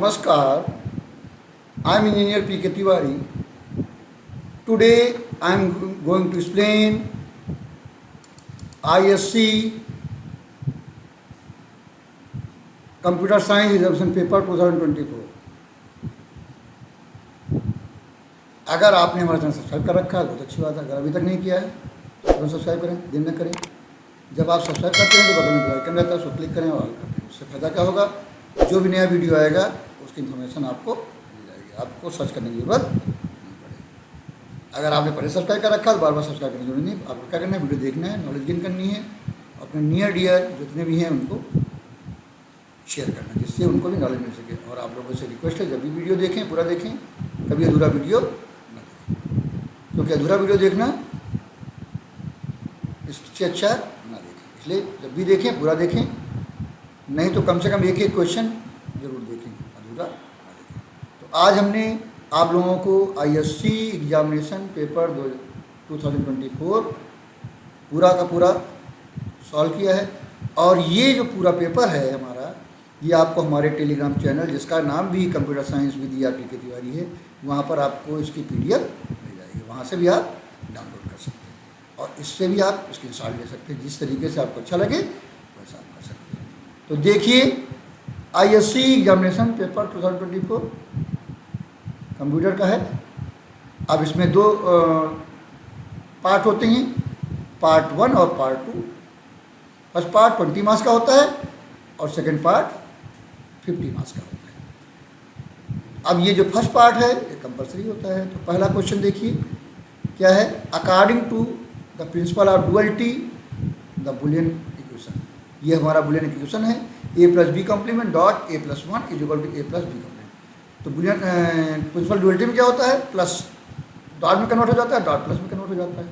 Namaskar, I am Engineer P.K. Tiwari. Today I am going to explain ISC Computer Science Examination Paper 2024. अगर आपने हमारा channel subscribe कर रखा है बहुत अच्छी बात है। अगर अभी तक नहीं किया है तो सब्सक्राइब करें, दिन न करें। जब आप सब्सक्राइब करते हैं तो बगल में बेल आइकन रहता है, उसको क्लिक करें और ऑल करते हैं। उससे फ़ायदा क्या होगा, जो भी नया वीडियो आएगा उसकी इन्फॉर्मेशन आपको मिल जाएगी, आपको सर्च करने की जरूरत नहीं पड़ेगी। अगर आपने पहले सब्सक्राइब कर रखा है तो बार बार सब्सक्राइब करने की जरूरत नहीं। आपको क्या करना है, वीडियो देखना है, नॉलेज गेन करनी है, अपने नियर डियर जितने भी हैं उनको शेयर करना है, जिससे उनको भी नॉलेज मिल सके। और आप लोगों से रिक्वेस्ट है, जब भी वीडियो देखें पूरा देखें, कभी अधूरा वीडियो न देखें, क्योंकि अधूरा वीडियो देखना इससे अच्छा ना देखें। इसलिए जब भी देखें पूरा देखें, नहीं तो कम से कम एक एक क्वेश्चन जरूर देखें, अधूरा ना देखें। तो आज हमने आप लोगों को ISC एग्जामिनेशन पेपर 2024 पूरा का पूरा सॉल्व किया है। और ये जो पूरा पेपर है हमारा, ये आपको हमारे टेलीग्राम चैनल, जिसका नाम भी computer science with P.K. Tiwari है, वहाँ पर आपको इसकी PDF मिल जाएगी। वहाँ से भी आप डाउनलोड कर सकते हैं और इससे भी आप स्क्रीनशॉट ले सकते हैं। जिस तरीके से आपको अच्छा लगे वैसा आप कर सकते हैं। तो देखिए, ISC एग्जामिनेशन पेपर 2024 कंप्यूटर का है। अब इसमें दो पार्ट होते हैं, पार्ट 1 और पार्ट 2। फर्स्ट पार्ट 20 मार्क्स का होता है और सेकंड पार्ट 50 मार्क्स का होता है। अब ये जो फर्स्ट पार्ट है ये कंपलसरी होता है। तो पहला क्वेश्चन देखिए क्या है, according to the principle of duality the Boolean equation. ये हमारा बुलियन इक्वेशन है, a + b complement dot a + 1 = a + b complement. तो बुलियन प्रिंसिपल डुअलिटी में क्या होता है, प्लस डॉट में कन्वर्ट हो जाता है, डॉट प्लस में कन्वर्ट हो जाता है,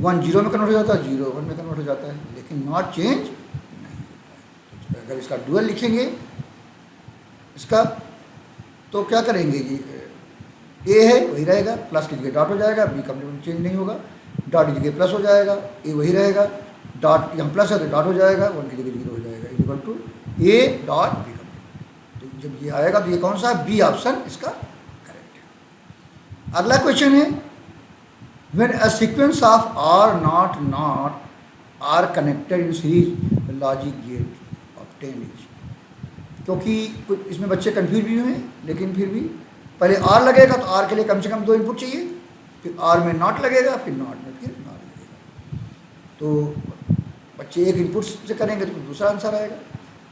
1 0 में कन्वर्ट हो जाता है, 0 1 में कन्वर्ट हो जाता है, लेकिन नॉट चेंज नहीं होता है। तो अगर इसका डुअल लिखेंगे इसका, तो क्या करेंगे जी, a है वही रहेगा, प्लस की जगह डॉट हो जाएगा, b कॉम्प्लीमेंट चेंज नहीं होगा, डॉट की जगह प्लस हो जाएगा, a वही रहेगा, डॉट यहाँ प्लस है तो डॉट हो जाएगा, 1 की जगह 0 हो जाएगा, equal to a dot b complement. तो जब ये आएगा तो ये कौन सा है, बी ऑप्शन इसका करेक्ट है। अगला क्वेश्चन है, when a sequence of R not are connected in series logic gate of 10 each। क्योंकि कुछ इसमें बच्चे कंफ्यूज भी हुए हैं, लेकिन फिर भी पहले R लगेगा तो R के लिए कम से कम 2 इनपुट चाहिए, फिर R में नॉट लगेगा, फिर नॉट में फिर नॉट लगेगा। तो बच्चे एक इनपुट से करेंगे तो दूसरा आंसर आएगा,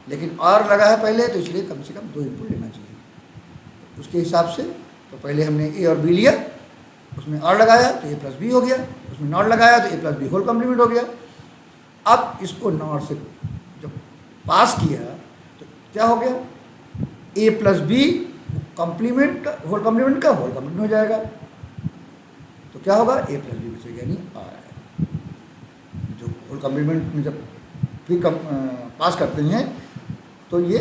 लेकिन R लगा है पहले तो इसलिए कम से कम 2 इनपुट लेना चाहिए। उसके हिसाब से तो पहले हमने A और B लिया, उसमें R लगाया तो a + b हो गया, उसमें नॉट लगाया तो a + b होल कम्प्लीमेंट हो गया। अब इसको नॉट से जब पास किया तो क्या हो गया, a + b complement whole complement का होल कम्प्लीमेंट हो जाएगा। तो क्या होगा, a + b बचेगा, यानी R आएगा। जो होल कम्प्लीमेंट में जब फिर पास करते हैं तो ये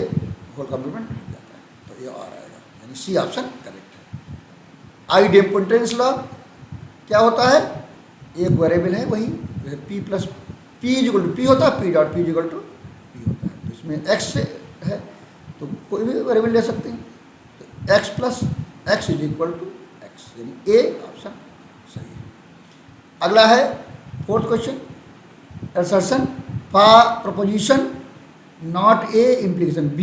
होल कम्प्लीमेंट हो जाता है, तो ये R आएगा, यानी C ऑप्शन करेक्ट है। आइडेम्पोटेंस लॉ क्या होता है, एक वेरिएबल है वही p + p = p होता है, p डॉट p = p होता है। तो इसमें x है तो कोई भी वेरिएबल ले सकते हैं, तो x + x = x, यानी a ऑप्शन सही है। अगला है fourth question, assertion for proposition not a implication b,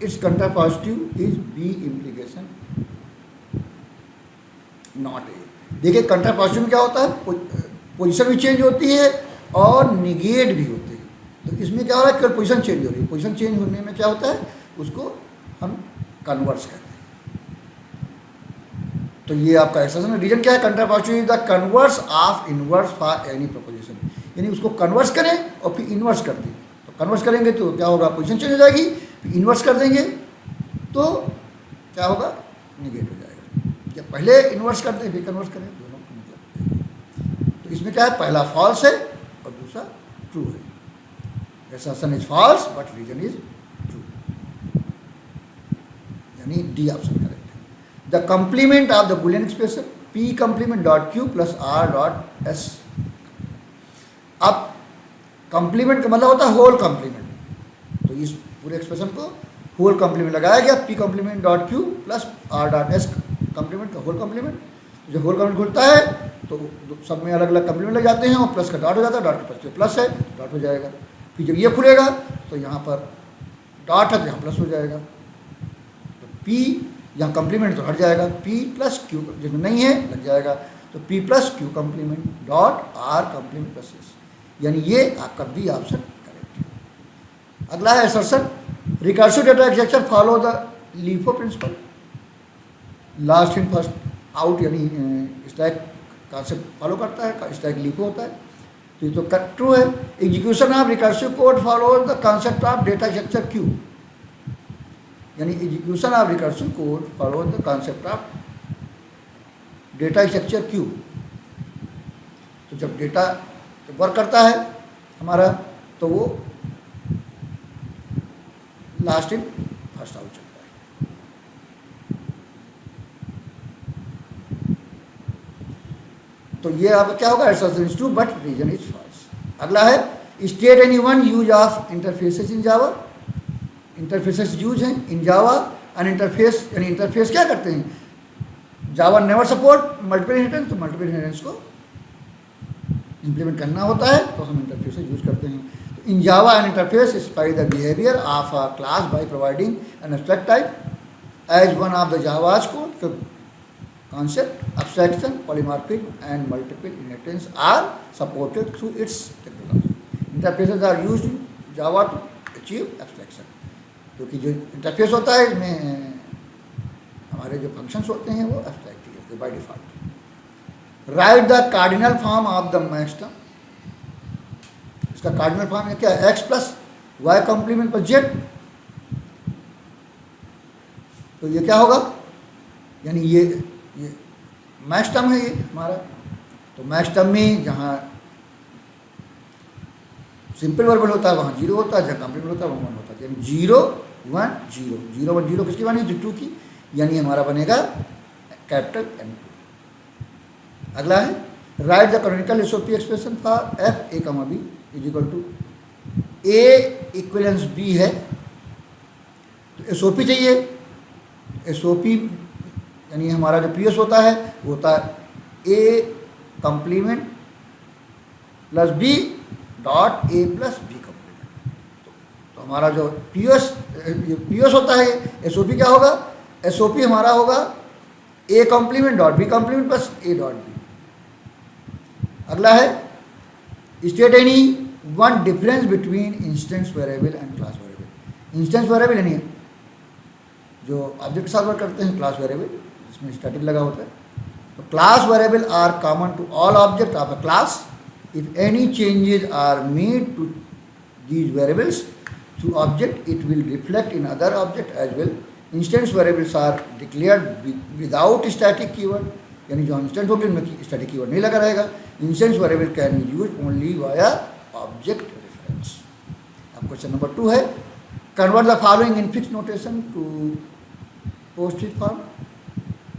it's कंट्रा positive is b implication not a. देखिए कंट्रा पॉजिटिव में क्या होता है, पोजीशन भी चेंज होती है और निगेट भी होते हैं। तो इसमें क्या हो रहा है, केवल पोजीशन चेंज हो रही है। पोजीशन चेंज होने में क्या होता है, उसको हम कन्वर्स करते हैं। तो ये आपका एक्सप्रेशन रीजन क्या है, contrapositive is the converse of inverse for any proposition, यानी उसको कन्वर्स करें और फिर इनवर्स कर दें। तो कन्वर्स करेंगे तो क्या होगा, पोजीशन चेंज हो जाएगी, फिर इनवर्स कर देंगे तो क्या होगा, निगेट हो जाएगा। जब पहले इन्वर्स करते हैं फिर कन्वर्स करें, दोनों का मतलब। तो इसमें क्या है, पहला फॉल्स है और दूसरा ट्रू है। Assertion is false but reason is true, यानी डी ऑप्शन करेक्ट है। The complement of the Boolean expression p complement dot q + r dot s। अब कम्प्लीमेंट का मतलब होता है होल कम्प्लीमेंट। तो इस पूरे एक्सप्रेशन को होल कॉम्प्लीमेंट लगाया गया, p complement dot Q plus r dot s complement का होल कॉम्प्लीमेंट। जब होल कॉम्प्लीमेंट खुलता है तो सब में अलग अलग कॉम्प्लीमेंट लग जाते हैं और प्लस का डॉट हो जाता है, डॉट के पास प्लस है डॉट हो जाएगा। फिर जब ये खुलेगा तो यहाँ पर डॉट है तो यहाँ प्लस हो जाएगा, तो पी यहाँ कॉम्प्लीमेंट तो हट जाएगा, पी प्लस क्यू जिसमें नहीं है लग जाएगा, तो p plus Q complement dot r complement plus s, यानी ये आपका बी ऑप्शन करेक्ट है। अगला है assertion, recursive data structure follow the LIFO principle, last in first out यानी स्टैक कॉन्सेप्ट फॉलो करता है, स्टैक लीफो होता है, तो ये तो ट्रू है। Execution of recursive code follow the concept of data structure queue, यानी execution of recursive code follow the concept of data structure queue. तो जब डेटा वर्क करता है हमारा तो वो लास्ट इन फर्स्ट आउट चलता है। तो ये आपका क्या होगा, assertion is true but reason is false. अगला है state any one use of interfaces in Java, interfaces use हैं इन जावा एंड इंटरफेस, यानी इंटरफेस क्या करते हैं, Java never support multiple inheritance, तो मल्टीपल इनहेरिटेंस को इंप्लीमेंट करना होता है तो हम इंटरफेस यूज करते हैं। तो in Java an interface specify the behaviour of a class by providing an abstract type as one of the Java's code concept, abstraction, polymorphism and multiple inheritance are supported through its technology. Interfaces are used in Java to achieve abstraction. क्योंकि जो interface होता है इसमें हमारे जो functions होते हैं वो एब्स्ट्रैक्ट ही होते हैं by default. Right the cardinal form of the maxterm, इसका कार्डिनल फॉर्म क्या है, एक्स प्लस वाई कॉम्प्लीमेंट पर जेड, तो ये क्या होगा, यानी ये मैक्स टर्म है ये हमारा। तो मैक्स टर्म में जहाँ सिंपल वर्बल होता है वहाँ जीरो होता है, जहाँ कॉम्प्लीमेंट होता है वहाँ वन होता है, यानी 0 1 0 0 1 0 किसकी बनी, 2 की, यानी हमारा बनेगा कैपिटल M2। अगला है write the canonical SOP expression for F A comma B is equal to A equivalence B है, तो एसओपी चाहिए, एसओपी यानी हमारा जो पीएस होता है वो होता है a complement plus b dot a plus b complement. तो हमारा जो पीएस होता है एसओपी क्या होगा, एसओपी हमारा होगा A complement dot B complement plus A dot B. अगला है state any one difference between instance variable and class variable. Instance variable यानी जो ऑब्जेक्ट के साथ वर्क करते हैं, क्लास वेरिएबल इसमें स्टैटिक लगा होता है, तो class variable are common to all object of a class if any changes are made to these variables through object it will reflect in other object as well. Instance variables are declared without static keyword, यानी जो instant होगी उनमें static keyword नहीं लगा रहेगा। Instance variable can be use only via object reference. अब question number 2 है convert the following infix notation to postfix form.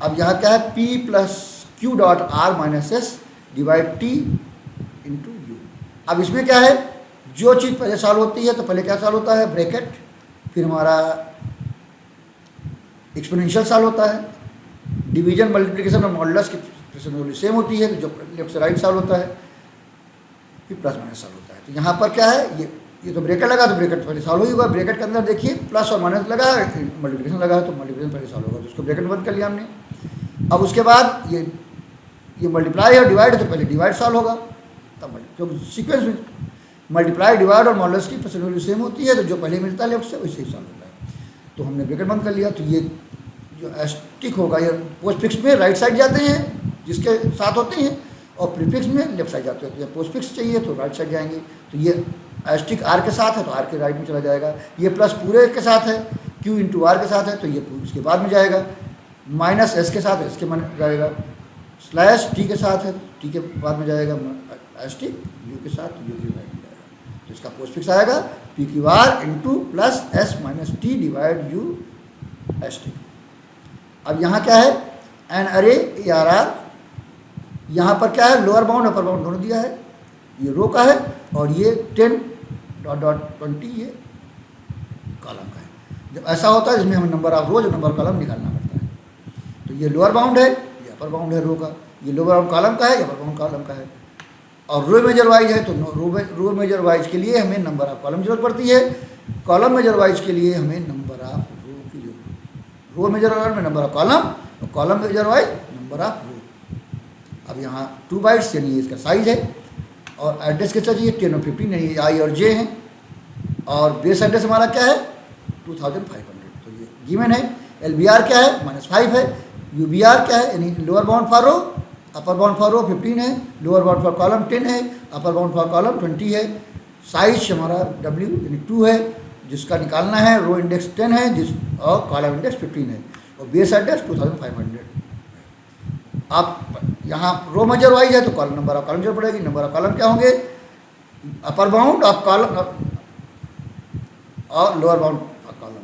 अब यहाँ क्या है, P plus Q dot R minus S divide T into U. अब इसमें क्या है, जो चीज़ पहले सॉल्व होती है तो पहले क्या सॉल्व होता है, ब्रैकेट, फिर हमारा एक्सपोनेंशियल सॉल्व होता है, डिवीजन मल्टीप्लिकेशन और मॉडुलस की प्रेजेंट सेम होती है तो जो लेफ्ट से राइट सॉल्व होता है, फिर प्लस माइनस सॉल्व होता है। तो यहाँ पर क्या है, ये तो ब्रैकेट लगा तो ब्रैकेट पहले सॉल्व ही होगा, ब्रैकेट के अंदर देखिए प्लस और माइनस लगा है, मल्टीप्लिकेशन लगा है तो मल्टीप्लिकेशन पहले सॉल्व होगा, तो उसको ब्रैकेट बंद कर लिया हमने। अब उसके बाद ये मल्टीप्लाई और डिवाइड है तो पहले डिवाइड सॉल्व होगा, तब तो सीक्वेंस में मल्टीप्लाई डिवाइड और मॉडुलस की परसेंट वैल्यू सेम होती है तो जो पहले मिलता है लेफ्ट से वैसे ही सॉल्व होता है। तो हमने ब्रैकेट बंद कर लिया, तो ये जो एस्टिक होगा ये पोस्टफिक्स में राइट साइड जाते हैं जिसके साथ होते हैं और प्रीफिक्स में लेफ्ट साइड जाते हैं। तो ये पोस्टफिक्स चाहिए तो राइट साइड जाएंगे, तो ये एस्टिक आर के साथ है तो आर के राइट में चला जाएगा, ये प्लस पूरे के साथ है क्यू इंटू आर के साथ है तो ये इसके बाद में जाएगा, माइनस एस के साथ एस के मन जाएगा, स्लैश टी के साथ है टी के बाद में जाएगा, एस्टिक यू के साथ यू के राइट में जाएगा। तो इसका पोस्टफिक्स आएगा P Q R into plus S minus T divide you asterisk. अब यहाँ क्या है, एन अरे ए आर आर, यहाँ पर क्या है, लोअर बाउंड अपर बाउंड दोनों दिया है, ये रो का है और ये 10 डॉट डॉट 20 ये कॉलम का है। जब ऐसा होता है जिसमें हमें नंबर ऑफ रोज और नंबर ऑफ कॉलम निकालना पड़ता है। तो ये लोअर बाउंड है, ये अपर बाउंड है रो का, ये लोअर बाउंड कॉलम का है, ये अपर बाउंड कॉलम का है। और रो मेजर वाइज है तो रो मेजर वाइज के लिए हमें नंबर ऑफ कॉलम जरूरत पड़ती है, कॉलम मेजर वाइज के लिए हमें नंबर ऑफ रो की जरूरत। रो मेजर वाइज में नंबर ऑफ कॉलम और column major wise number of row. अब यहाँ 2 बाइट्स यानी इसका साइज है और एड्रेस कैसा चाहिए 10 और 15 यानी आई और जे हैं। और बेस एड्रेस हमारा क्या है 2500, तो ये गिवन है। LBR क्या है -5 है। UBR क्या है यानी lower bound for row, upper bound for row 15 है, लोअर बाउंड फॉर कॉलम 10 है, अपर बाउंड फॉर कॉलम 20 है। साइज हमारा W यानी 2 है, जिसका निकालना है रो इंडेक्स 10 है और कॉलम इंडेक्स 15 है और बेस एड्रेस 2500। आप यहाँ रो मेजर वाइज है तो कॉलम नंबर ऑफ कॉलम जरूरत पड़ेगी। नंबर ऑफ कॉलम क्या होंगे अपर बाउंड ऑफ कॉलम और lower bound of column,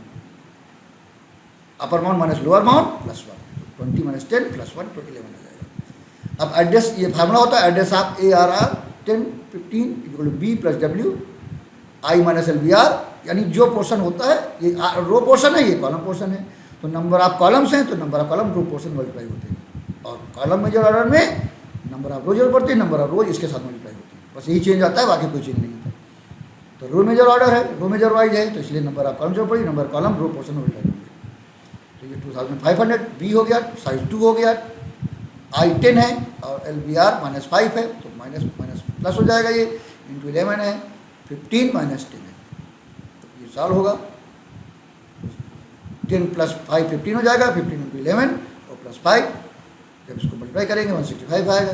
upper bound minus lower bound +1, 20 - 10 +1 तो 11 आ जाएगा। अब एड्रेस ये फार्मूला होता है address of ARR 10 15 = B + W I - LBR, यानी जो पोर्शन होता है ये रो पोर्शन है, ये कॉलम पोर्शन है। तो नंबर ऑफ कॉलम्स हैं तो number of column row portion multiply होते हैं और कॉलम मेजर ऑर्डर में नंबर ऑफ रोज जरूरत पड़ती है, नंबर ऑफ रोज इसके साथ मल्टीप्लाई होती है। बस यही चेंज आता है, बाकी कोई चेंज नहीं होता। तो रो मेजर ऑर्डर है, रो मेजर वाइज है तो इसलिए नंबर ऑफ कॉलम जरूरत पड़ेगी, number column row portion multiply होंगे। तो ये 2500 B हो गया, साइज 2 हो गया, I 10 है और LBR -5 है तो माइनस प्लस हो जाएगा, ये इंटू 11 है, 15 - 10 है तो ये सॉल्व होगा। 10 + 5 15 हो जाएगा, 15 × 11 और +5, जब इसको मल्टीप्लाई करेंगे 165 आएगा,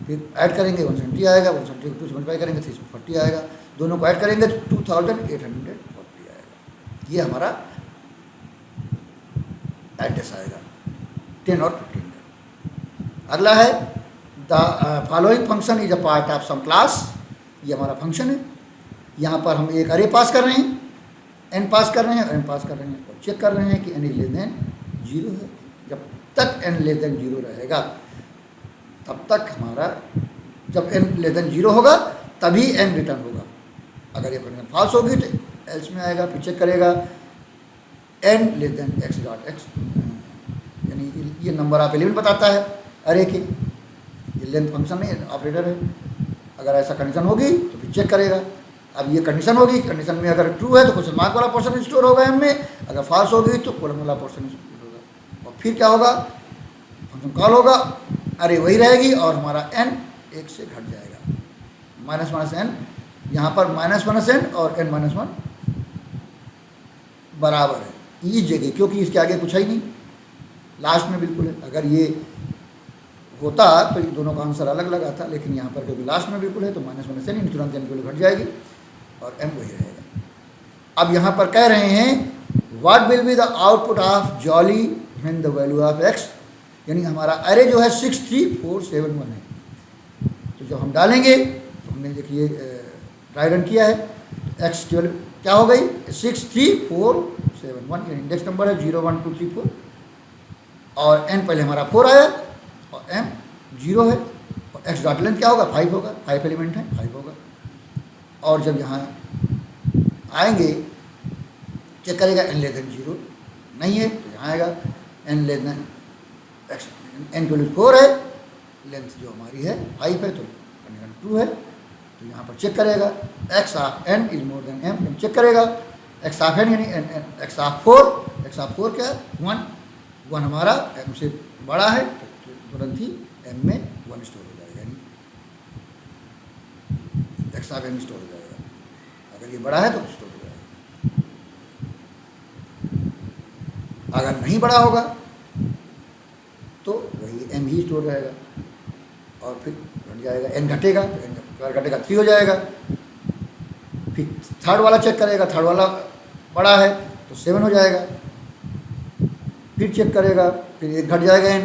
फिर ऐड करेंगे 170 आएगा, 170 को 2 से मल्टीप्लाई करेंगे 340 आएगा, दोनों को ऐड करेंगे तो 2840 आएगा। ये हमारा एड्रेस आएगा 10 और 15 का। अगला है the following function is a part of some class. ये हमारा फंक्शन है, यहाँ पर हम एक अरे पास कर रहे हैं, n पास कर रहे हैं और n पास कर रहे हैं और चेक कर रहे हैं कि n <0 है। जब तक n <0 रहेगा तब तक हमारा, जब n < 0 होगा तभी n रिटर्न होगा। अगर ये कंडीशन फॉल्स होगी तो एल्स में आएगा, फिर चेक करेगा n < x.x, यानी ये नंबर ऑफ एलिमेंट बताता है अरे की, ये लेंथ फंक्शन नहीं ऑपरेटर है। अगर ऐसा कंडीशन होगी तो फिर चेक करेगा। अब ये कंडीशन होगी, कंडीशन में अगर ट्रू है तो क्वेश्चन मार्क वाला पोर्शन स्टोर होगा m में, अगर फॉल्स होगी तो कोलन वाला पोर्शन स्टोर होगा। और फिर क्या होगा फंक्शन कॉल होगा, अरे वही रहेगी और हमारा n 1 से घट जाएगा, -n, यहाँ पर -n और n - 1 बराबर है इस जगह, क्योंकि इसके आगे कुछ है ही नहीं, लास्ट में बिल्कुल है। अगर ये होता तो ये दोनों का आंसर अलग अलग आता, लेकिन यहाँ पर क्योंकि लास्ट में बिल्कुल है तो -n तुरंत n की घट जाएगी और m वही रहेगा। अब यहाँ पर कह रहे हैं what will be the output of jolly when the value of x, यानी हमारा अरे जो है 6 3 4 7 1 है। तो जब हम डालेंगे तो हमने देखिए ट्राई रन किया है तो x की वैल्यू क्या हो गई 6 3 4 7 1, यानी इंडेक्स नंबर है 0 1 2 3 4 और n पहले हमारा 4 आया और m 0 है और x डॉट लेंथ क्या होगा 5 होगा, 5 एलिमेंट है 5 होगा। और जब यहाँ आएंगे चेक करेगा n < 0 नहीं है तो यहाँ आएगा n की वैल्यू 4 है, लेंथ जो हमारी है 5 है तो कंडीशन ट्रू है। तो यहाँ पर चेक करेगा x of n is more than m, check करेगा x ऑफ n यानी x ऑफ 4 क्या है 1 हमारा m से बड़ा है तो तुरंत ही m में 1 स्टोर हो जाएगा, यानी x ऑफ n स्टोर हो जाएगा। अगर ये बड़ा है तो स्टोर हो जाएगा, अगर नहीं बड़ा होगा तो वही m ही स्टोर रहेगा और फिर घट जाएगा, n घटेगा तो n घटेगा 3 हो जाएगा। फिर थर्ड वाला चेक करेगा, थर्ड वाला बड़ा है तो 7 हो जाएगा, फिर चेक करेगा फिर 1 घट जाएगा n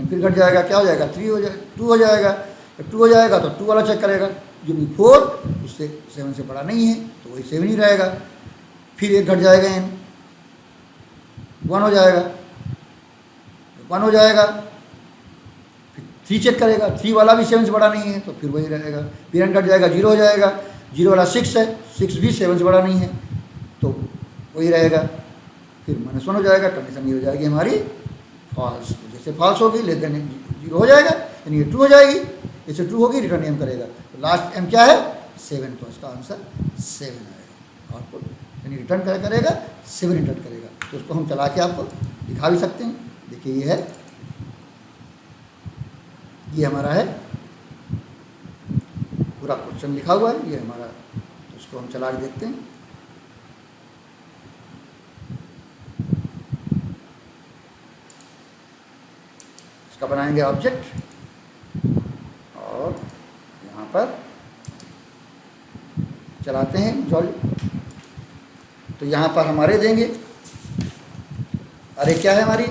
फिर घट जाएगा क्या हो जाएगा 3 हो जाएगा 2 हो जाएगा। जब 2 हो जाएगा तो 2 वाला चेक करेगा, जो भी 4 उससे 7 से बड़ा नहीं है तो वही 7 ही रहेगा। फिर 1 घट जाएगा n 1 हो जाएगा 1 हो जाएगा, फिर 3 चेक करेगा, 3 वाला भी 7 से बड़ा नहीं है तो फिर वही रहेगा। फिर n घट जाएगा 0 हो जाएगा, 0 वाला 6 है, 6 भी 7 से बड़ा नहीं है तो वही रहेगा, फिर -1 हो जाएगा, कंडीशन ये हो जाएगी हमारी फॉल्स। तो जैसे फॉल्स होगी लेस देन 0 हो जाएगा, यानी ये ट्रू हो जाएगी। जैसे ट्रू होगी रिटर्न m करेगा, तो लास्ट m क्या है 7, तो इसका आंसर 7 आएगा आउटपुट, यानी रिटर्न क्या करेगा 7 रिटर्न करेगा। तो उसको हम चला के आपको दिखा भी सकते हैं। देखिए ये है, ये हमारा है पूरा क्वेश्चन लिखा हुआ है, ये हमारा, तो उसको हम चला के देखते हैं। इसका बनाएंगे ऑब्जेक्ट और यहाँ पर चलाते हैं जॉली। तो यहाँ पर हमारे देंगे, अरे क्या है हमारी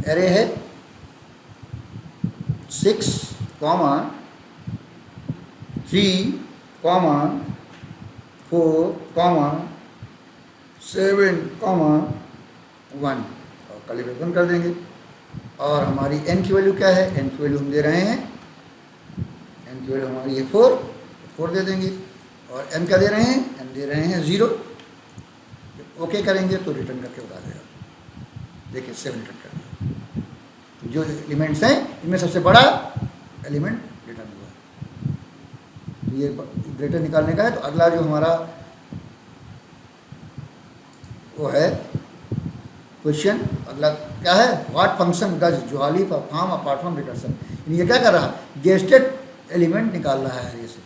अरे है 6, 3, 4, 7, 1 और कर्ली बंद कर देंगे। और हमारी n की वैल्यू क्या है, n की वैल्यू हम दे रहे हैं, n की वैल्यू हमारी है 4 दे देंगे। और m क्या दे रहे हैं, m दे रहे हैं 0। जब ओके करेंगे तो रिटर्न करके बता देगा। देखिए 7 रिटर्न कर दिया। जो एलिमेंट्स हैं इनमें सबसे बड़ा एलिमेंट रिटर्न हुआ। तो ये ग्रेटर निकालने का है। तो अगला जो हमारा वो है क्वेश्चन, अगला क्या है, what function does Jawali perform apart from recursion. ये क्या कर रहा है, गेस्टेड एलिमेंट निकाल रहा है अरे से।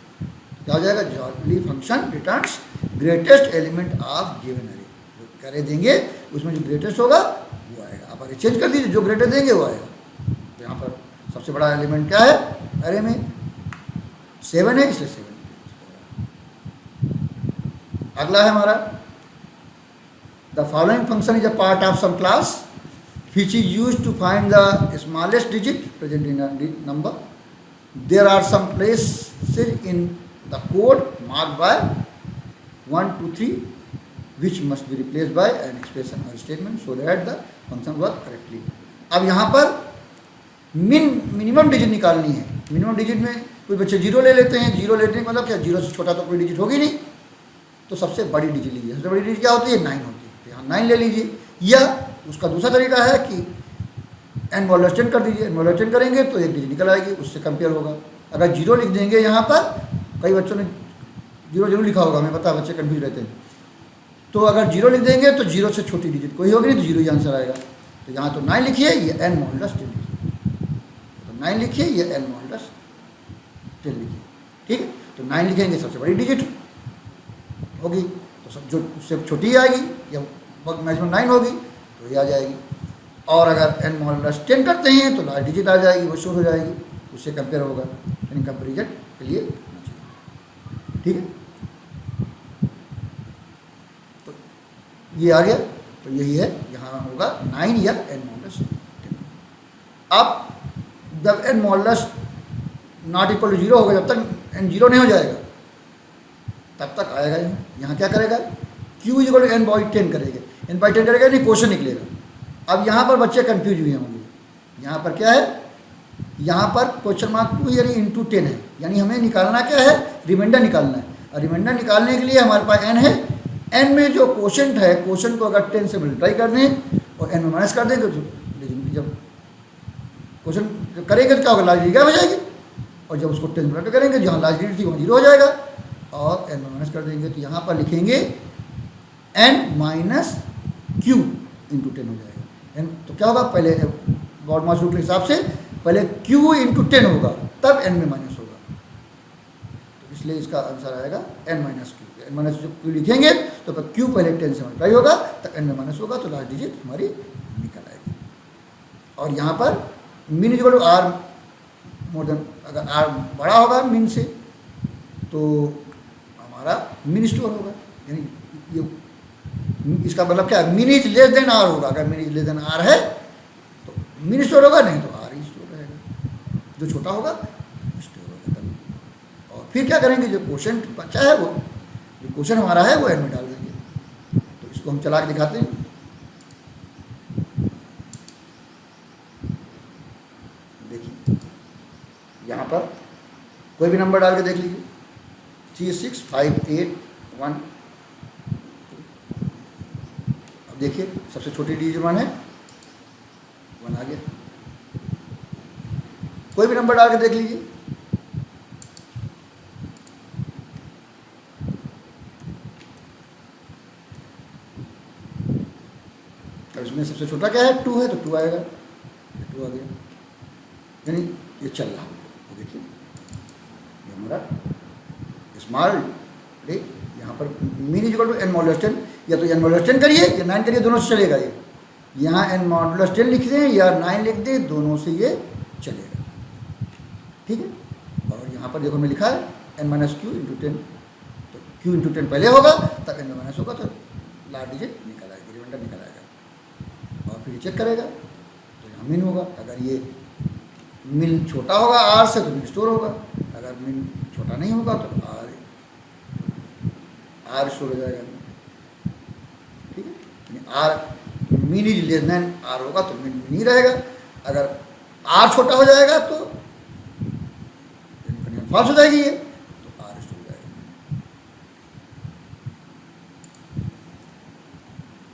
क्या हो जाएगा, Jawali function returns greatest element of given अरे। जो करे देंगे उसमें जो ग्रेटेस्ट होगा वो आएगा। आप अरे चेंज कर दीजिए, जो ग्रेटर देंगे वो आएगा। तो यहाँ पर सबसे बड़ा एलिमेंट क्या है अरे में, 7 है, इसलिए 7। अगला है हमारा, the following function is a part of some class which is used to find the smallest digit present in a number. There are some places in the code marked by 1, 2, 3 which must be replaced by an expression or statement so that the function work correctly. अब यहाँ पर minimum digit निकालनी है। Minimum digit में कोई बच्चे 0 ले लेते हैं। 0 लेने का मतलब क्या, 0 से छोटा तो कोई डिजिट होगी नहीं, तो सबसे बड़ी डिजिट लीजिए। सबसे बड़ी डिजिट क्या होती है, 9 होती है। तो यहाँ 9 ले लीजिए। या उसका दूसरा तरीका है कि n मॉडुलस 10 कर दीजिए। n मॉडुलस 10 करेंगे तो एक डिजिट निकल आएगी, उससे कंपेयर होगा। अगर 0 लिख देंगे यहाँ पर, कई बच्चों ने 0 जरूर लिखा होगा, हमें पता है बच्चे कन्फ्यूज रहते हैं। तो अगर 0 लिख देंगे तो 0 से छोटी डिजिट कोई होगी नहीं, तो 0 ही आंसर आएगा। तो यहाँ तो 9 लिखिए, ये n मॉडुलस 10 लिखिए। तो 9 लिखिए, ये n मॉडुलस 10 लिखिए। ठीक है, तो 9 लिखेंगे सबसे बड़ी डिजिट होगी, तो सब जो उससे छोटी आएगी या मैक्सिमम 9 होगी तो ये आ जाएगी। और अगर n मॉडुलस 10 करते हैं तो लास्ट डिजिट आ जाएगी, वो शो हो जाएगी, उससे कंपेयर होगा। यानी कंपेरिजन के लिए होना चाहिए। ठीक है, तो ये आ गया। तो यही है, यहाँ होगा 9 या n मॉडुलस 10। अब जब n modulus not equal to 0 होगा, जब तक n 0 नहीं हो जाएगा तब तक आएगा। यहाँ क्या करेगा, q equal to n by 10 करेगा। n बाई 10 करेगा नहीं, क्वेश्चन निकलेगा। अब यहाँ पर बच्चे कंफ्यूज हुए होंगे। यहाँ पर क्या है, यहाँ पर क्वेश्चन मार्क 2 यानी इंटू 10 है, यानी हमें निकालना क्या है, रिमाइंडर निकालना है। और रिमाइंडर निकालने के लिए हमारे पास n है। n में जो क्वोशंट है, क्वोशंट को अगर 10 से मल्टीप्लाई कर दें और n में माइनस कर देंगे तो जब क्वेश्चन करेंगे तो क्या होगा, लास्ट डिजिट क्या हो जाएगी। और जब उसको 10 मल्टीप्लाई करेंगे, जहाँ लास्ट डिजिट थी वहाँ 0 हो जाएगा। और n में माइनस कर देंगे तो यहाँ पर लिखेंगे n माइनस q इंटू 10 हो जाएगा। n तो क्या होगा, पहले बॉड मास रूट के हिसाब से पहले q इंटू 10 होगा, तब n में माइनस होगा। तो इसलिए इसका आंसर आएगा n minus Q. n minus Q लिखेंगे तो q पहले 10 से मल्टीप्लाई होगा, तब n में माइनस होगा, तो लास्ट डिजिट हमारी निकल आएगी। और यहाँ पर mean equal to r more than, अगर r बड़ा होगा मीन से तो हमारा मीन स्टोर होगा। यानी ये इसका मतलब क्या है, mean is less than R होगा। अगर mean is less than R है तो मीन स्टोर होगा, नहीं तो आर ही स्टोर रहेगा। जो छोटा होगा स्टोर होगा तब। और फिर क्या करेंगे, जो क्वेश्चन बच्चा है, वो जो क्वेश्चन हमारा है वो एन में डाल देंगे। तो इसको हम चला के दिखाते हैं। देखिए यहाँ पर कोई भी नंबर डाल के देख लीजिए, 3, 6, 5, 8, 1, देखिए सबसे छोटी डिजिट 1 है, 1 आ गया। कोई भी नंबर डाल के देख लीजिए। अब इसमें सबसे छोटा क्या है, 2 है, तो 2 आएगा, 2 आ गया। यानी ये चल रहा है, तो देखिए ये हमारा स्मॉल डी, यहाँ पर mean is equal to n modulus 10, या तो n मॉडुलस 10 करिए या 9 करिए, दोनों से चलेगा ये। यहाँ n मॉडुलस 10 लिख दें या 9 लिख दें, दोनों से ये चलेगा, ठीक है। और यहाँ पर देखो मैं लिखा है n माइनस क्यू इंटू 10, तो q इंटू 10 पहले होगा, तब n माइनस होगा, तो लास्ट डिजिट निकल आएगा, रिमाइंडर निकल आएगा। और फिर चेक करेगा तो यहाँ मिन होगा, अगर ये मिन छोटा होगा r से तो मिन स्टोर होगा, अगर मिन छोटा नहीं होगा तो r स्टोर हो जाएगा, ठीक है। r मिन इज लेस देन r होगा तो मिन मिन ही रहेगा, अगर r छोटा हो जाएगा तो फॉल्स हो जाएगी ये, तो r स्टोर हो जाएगा।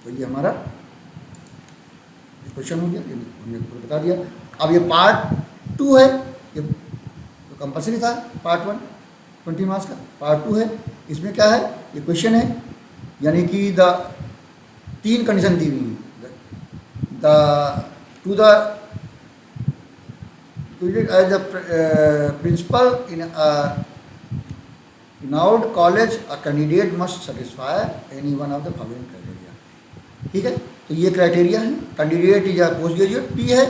तो ये हमारा क्वेश्चन हो गया, ये हमने बता दिया। अब ये पार्ट 2 है, ये तो कंपल्सरी था पार्ट 1 20 मार्क्स का, पार्ट 2 है, इसमें क्या है, ये क्वेश्चन है, यानी कि 3 कंडीशन दी हुई है, to the age the principal in renowned college a candidate must satisfy any one of the following criteria, ठीक है। तो ये क्राइटेरिया है, candidate is a post graduate, P है,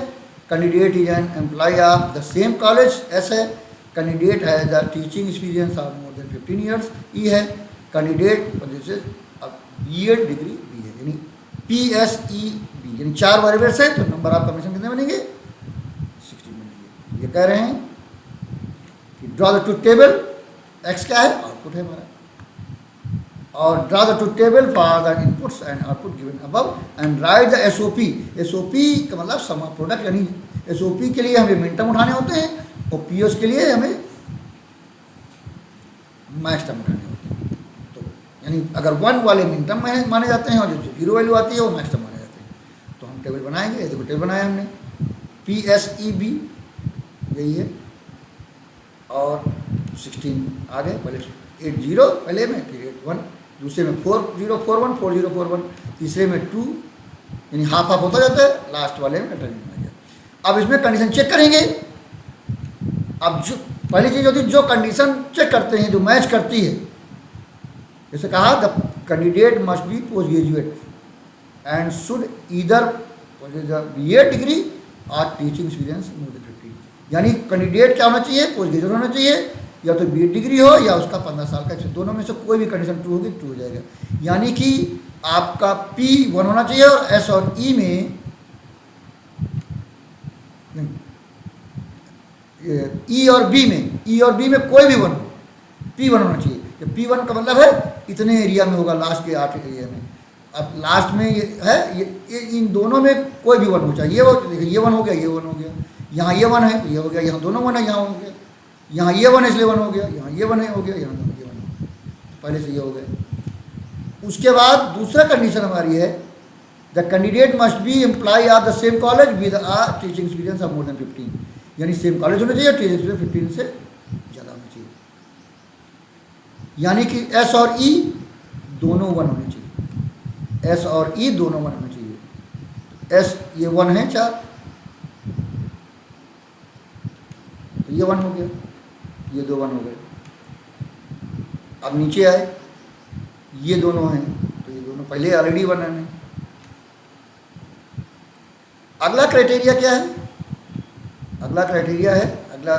candidate is an employ of the same college, S है, candidate है the teaching experience of more than 15 years, E है, candidate जैसे अब बीएड डिग्री बी है, यानी PSEB, यानी 4 वेरिएबल्स है, तो नंबर ऑफ कमीशन कितने बनेंगे, 16 बनेंगे। ये कह रहे हैं कि draw the truth table, x क्या है, आउटपुट है हमारा, और draw the truth table for the inputs and output given above and right the SOP, SOP का मतलब सम ऑफ प्रोडक्ट, यानी SOP के लिए हमें मिनटम उठाने होते हैं और POs के लिए हमें मैक्स टर्म उठाने होते हैं। तो यानी अगर 1 वाले मिनटम में माने जाते हैं और जो 0 वैल्यू आती है वो मैक्स टर्म माने जाते हैं। तो हम टेबल बनाएंगे, ये देखो टेबल बनाया हमने, PSEB यही है, और 16 आ गए, पहले 80 पहले में, फिर 81, दूसरे में 4041 4041, तीसरे में 2, यानी हाफ हाफ होता जाता है, लास्ट वाले में टर्निंग आ गया। अब इसमें कंडीशन चेक करेंगे। अब जो पहली चीज़ होती है, जो कंडीशन चेक करते हैं, जो मैच करती है, जैसे कहा the candidate must B post graduate and should either BA degree और टीचिंग एक्सपीरियंस मोर देन 15, यानी कैंडिडेट क्या होना चाहिए, पोस्ट ग्रेजुएट होना चाहिए, या तो BA डिग्री हो या उसका 15 साल का, दोनों में से कोई भी कंडीशन ट्रू होगी, ट्रू हो जाएगा। यानी कि आपका P1 होना चाहिए और S और E में E और B में कोई भी 1 हो, P1 होना चाहिए। जब P1 का मतलब है इतने एरिया में होगा, लास्ट के 8 एरिया में। अब लास्ट में ये है, ये इन दोनों में कोई भी 1 हो, चाहिए वो, देखिए ये 1 हो गया, ये 1 हो गया, यहाँ ये 1 है तो ये हो गया, यहाँ दोनों 1 है, यहाँ हो गया, यहाँ ये 1 है इसलिए 1 हो गया, यहाँ ये 1 है हो गया, यहाँ ये 1 हो गया, पहले से ये हो गया। उसके बाद दूसरा कंडीशन हमारी है, the candidate must be employ of the same college with a teaching experience of more than 15, यानी सेम कॉलेज होना चाहिए, टीचिंग एक्सपीरियंस 15 से ज़्यादा होना चाहिए। यानी कि S और E दोनों 1 होने चाहिए, S और E दोनों 1 होने चाहिए। S ये 1 है 4, तो ये 1 हो गया, ये 2 1 हो गए। अब नीचे आए, ये दोनों हैं, तो ये दोनों पहले ऑलरेडी 1 है। अगला क्राइटेरिया क्या है, अगला क्राइटेरिया है, अगला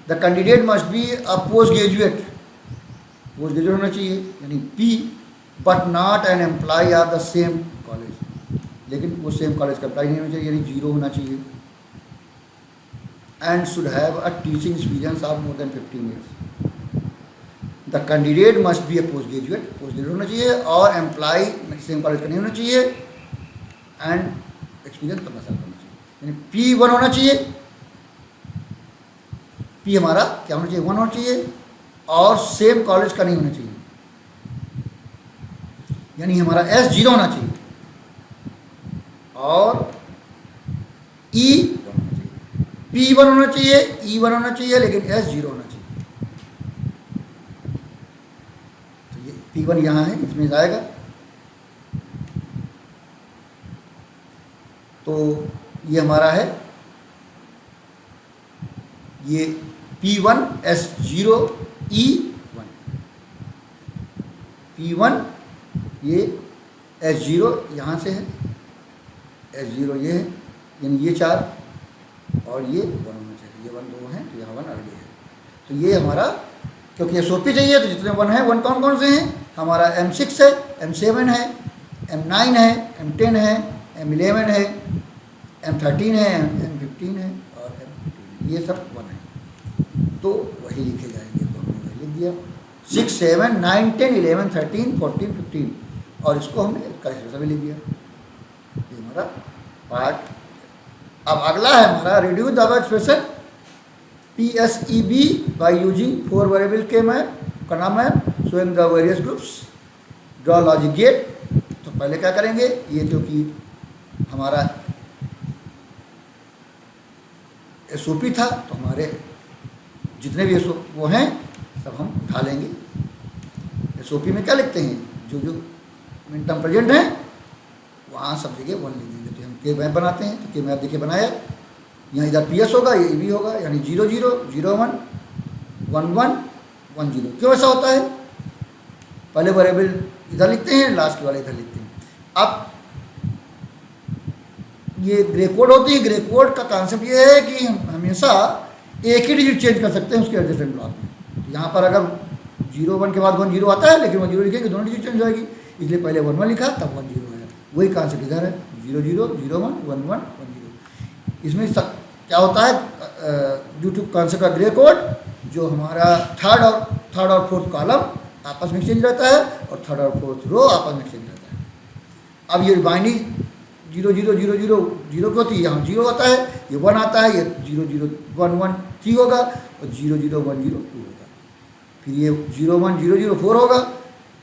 the candidate must be a post graduate होना चाहिए, यानी P, but not an employ of the same college, लेकिन वो सेम कॉलेज का एम्प्लॉय नहीं होना चाहिए, यानी 0 होना चाहिए। And should have a teaching experience of more than 15 years. The candidate must be a post graduate होना चाहिए, और एम्प्लॉय सेम कॉलेज का नहीं होना चाहिए, एंड एक्सपीरियंस 15 साल का होना चाहिए, यानी P1 होना चाहिए। P हमारा क्या होना चाहिए, 1 होना चाहिए, और सेम कॉलेज का नहीं होना चाहिए, यानी हमारा S 0 होना चाहिए। और ई वन होना चाहिए, पी वन होना चाहिए, ई वन होना चाहिए, लेकिन एस जीरो होना चाहिए। तो ये पी वन यहाँ है, इसमें जाएगा। तो ये हमारा है, ये P one S zero E one, P one ये एस जीरो यहाँ से है, एस जीरो ये है, यानी ये 4 और ये 1 होना चाहिए, ये 1 2 हैं तो यहाँ 1 अलग है। तो ये हमारा, क्योंकि ये सोपी चाहिए तो जितने 1 हैं 1 कौन कौन से हैं, हमारा M6 है, M7 है, M9 है, M10 है, M11 है, M13 है, M15 है और M15, ये सब 1 है। तो वही लिखे जाएंगे, तो हमने वही लिख दिया 6 7 9 10 11 13 14 15 और इसको हमने कैसे भी लिख दिया। ये हमारा पार्ट। अब अगला है हमारा reduce the expression PSEB by using 4 variable K map का नाम है showing the various groups, draw logic gate. तो पहले क्या करेंगे, ये क्योंकि हमारा SOP था तो हमारे जितने भी वो हैं सब हम उठा लेंगे। SOP में क्या लिखते हैं, जो जो मिन टर्म प्रेजेंट हैं वहाँ सब जगह 1 लिख देंगे। तो हम के मैप बनाते हैं, तो के मैप देखिए बनाया, यहाँ इधर PS होगा, ये EB होगा, यानी 0 0 0 1 1 1 1 0। क्यों ऐसा होता है, पहले वेरिएबल इधर लिखते हैं, लास्ट वाले इधर लिखते हैं। अब ये ग्रे कोड होती है, ग्रे कोड का कॉन्सेप्ट ये है कि हम हमेशा एक ही डिजिट चेंज कर सकते हैं उसके एडजस्टमेंट ब्लॉक में। तो यहाँ पर अगर 0 1 के बाद 1 0 आता है, लेकिन 1 0 लिखेंगे दोनों डिजिट चेंज हो जाएगी, इसलिए पहले 1 1 लिखा तब 1 0 है। वही कॉन्सेप्ट इधर है, 0 0 0 1 1 1 1 0। इसमें क्या होता है, ड्यू टू कॉन्सेप्ट का ग्रे कोड, जो हमारा थर्ड और फोर्थ कॉलम आपस में एक्सचेंज रहता है और थर्ड और फोर्थ रो आपस में एक्सचेंज रहता है। अब ये बाइनरी 0 0 0 0 0 की होती है, यहाँ 0 होता है, ये 1 आता है, ये 0 0 1 1 3 होगा और 0 0 1 0 2 होगा। फिर ये 0 1 0 0 4 होगा,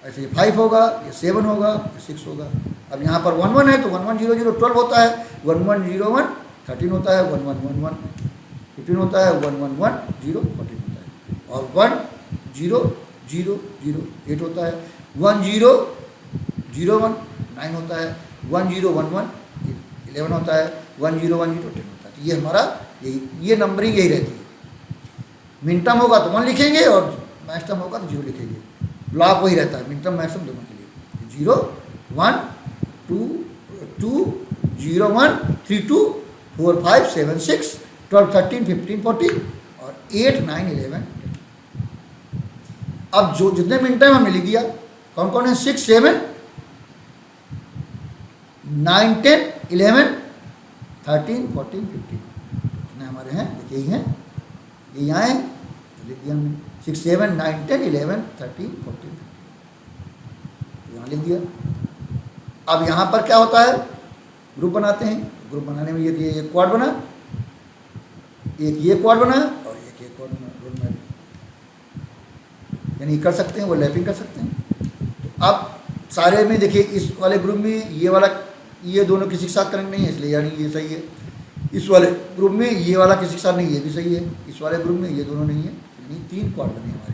ऐसे ये 5 होगा, ये 7 होगा, ये 6 होगा। अब यहाँ पर 1 1 है तो 1 1 0 0 12 होता है, 1 1 0 1 13 होता है, 1 1 1 1 15 होता है, 1 1 1 0 14 होता है, और 1 0 0 0 8 होता है, 1 0 0 1 9 होता है, 1 0 1 1 11 होता है, 1 0 1 0 10 होता है। तो ये हमारा ये नंबरिंग यही रहती है। मिन टर्म होगा तो 1 लिखेंगे और मैक्स टर्म होगा तो 0 लिखेंगे। ब्लॉक वही रहता है, मिन टर्म मैक्स टर्म दोनों के लिए। 0 1 2 2 0 1 3 2 4 5 7 6 12 13 15 14 और 8 9 11 10। अब जो जितने मिन टर्म हमने लिख दिया, कौन कौन है, 6 7 9 10 11 13 14 15 इतने हमारे हैं, देखिए यही हैं, ये यहाँ हैं, तो लिख दिया हमने 6 7 9 10 11 13 14 15 यहाँ लिख दिया। अब यहाँ पर क्या होता है, ग्रुप बनाते हैं। ग्रुप बनाने में ये क्वाड बना, एक ये क्वाड बना और एक ये क्वाड बना, यानी कर सकते हैं, वो लैपिंग कर सकते हैं। तो अब सारे में देखिए, इस वाले ग्रुप में ये वाला, ये दोनों किसी के साथ कनेक्ट नहीं है, इसलिए यानी ये सही है। इस वाले ग्रुप में ये वाला किसी के साथ नहीं है, ये भी सही है। इस वाले ग्रुप में ये दोनों नहीं है, यानी 3 क्वाड बने हमारे।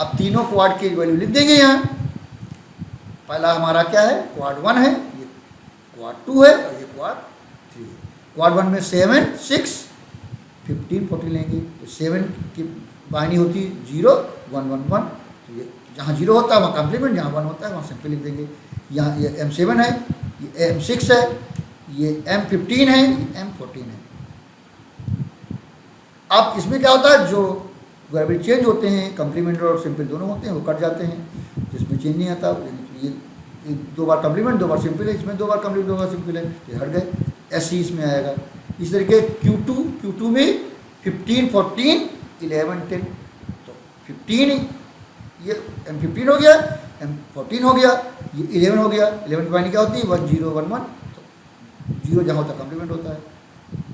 अब तीनों क्वाड की वैल्यू लिख देंगे यहाँ। पहला हमारा क्या है, क्वाड 1 है, ये क्वाड 2 है और ये क्वाड 3 है। क्वाड 1 में 7 6 15 14 लेंगे, तो 7 की बाइनी होती 0 1 1 1, तो ये जहाँ 0 होता है वहाँ कम्प्लीमेंट, जहाँ 1 होता है वहाँ सिंपल लिख देंगे। यहाँ ये M7 है, ये M6 है, ये M15 है, ये M14 है। अब इसमें क्या होता है, जो वेरिएबल चेंज होते हैं, कम्प्लीमेंट और सिंपल दोनों होते हैं, वो कट जाते हैं, जिसमें चेंज नहीं आता। ये 2 बार कम्प्लीमेंट 2 बार सिंपल है, इसमें 2 बार कम्प्लीमेंट 2 बार सिंपल है, ये हट गए। SC इसमें आएगा। इस तरीके Q2 में 15 14 11 10, तो 15 ये M15 हो गया, M14 हो गया, ये 11 हो गया। 11 की बाइंडिंग क्या होती है, 1 0 1 1, तो 0 जहाँ होता है कम्प्लीमेंट होता है।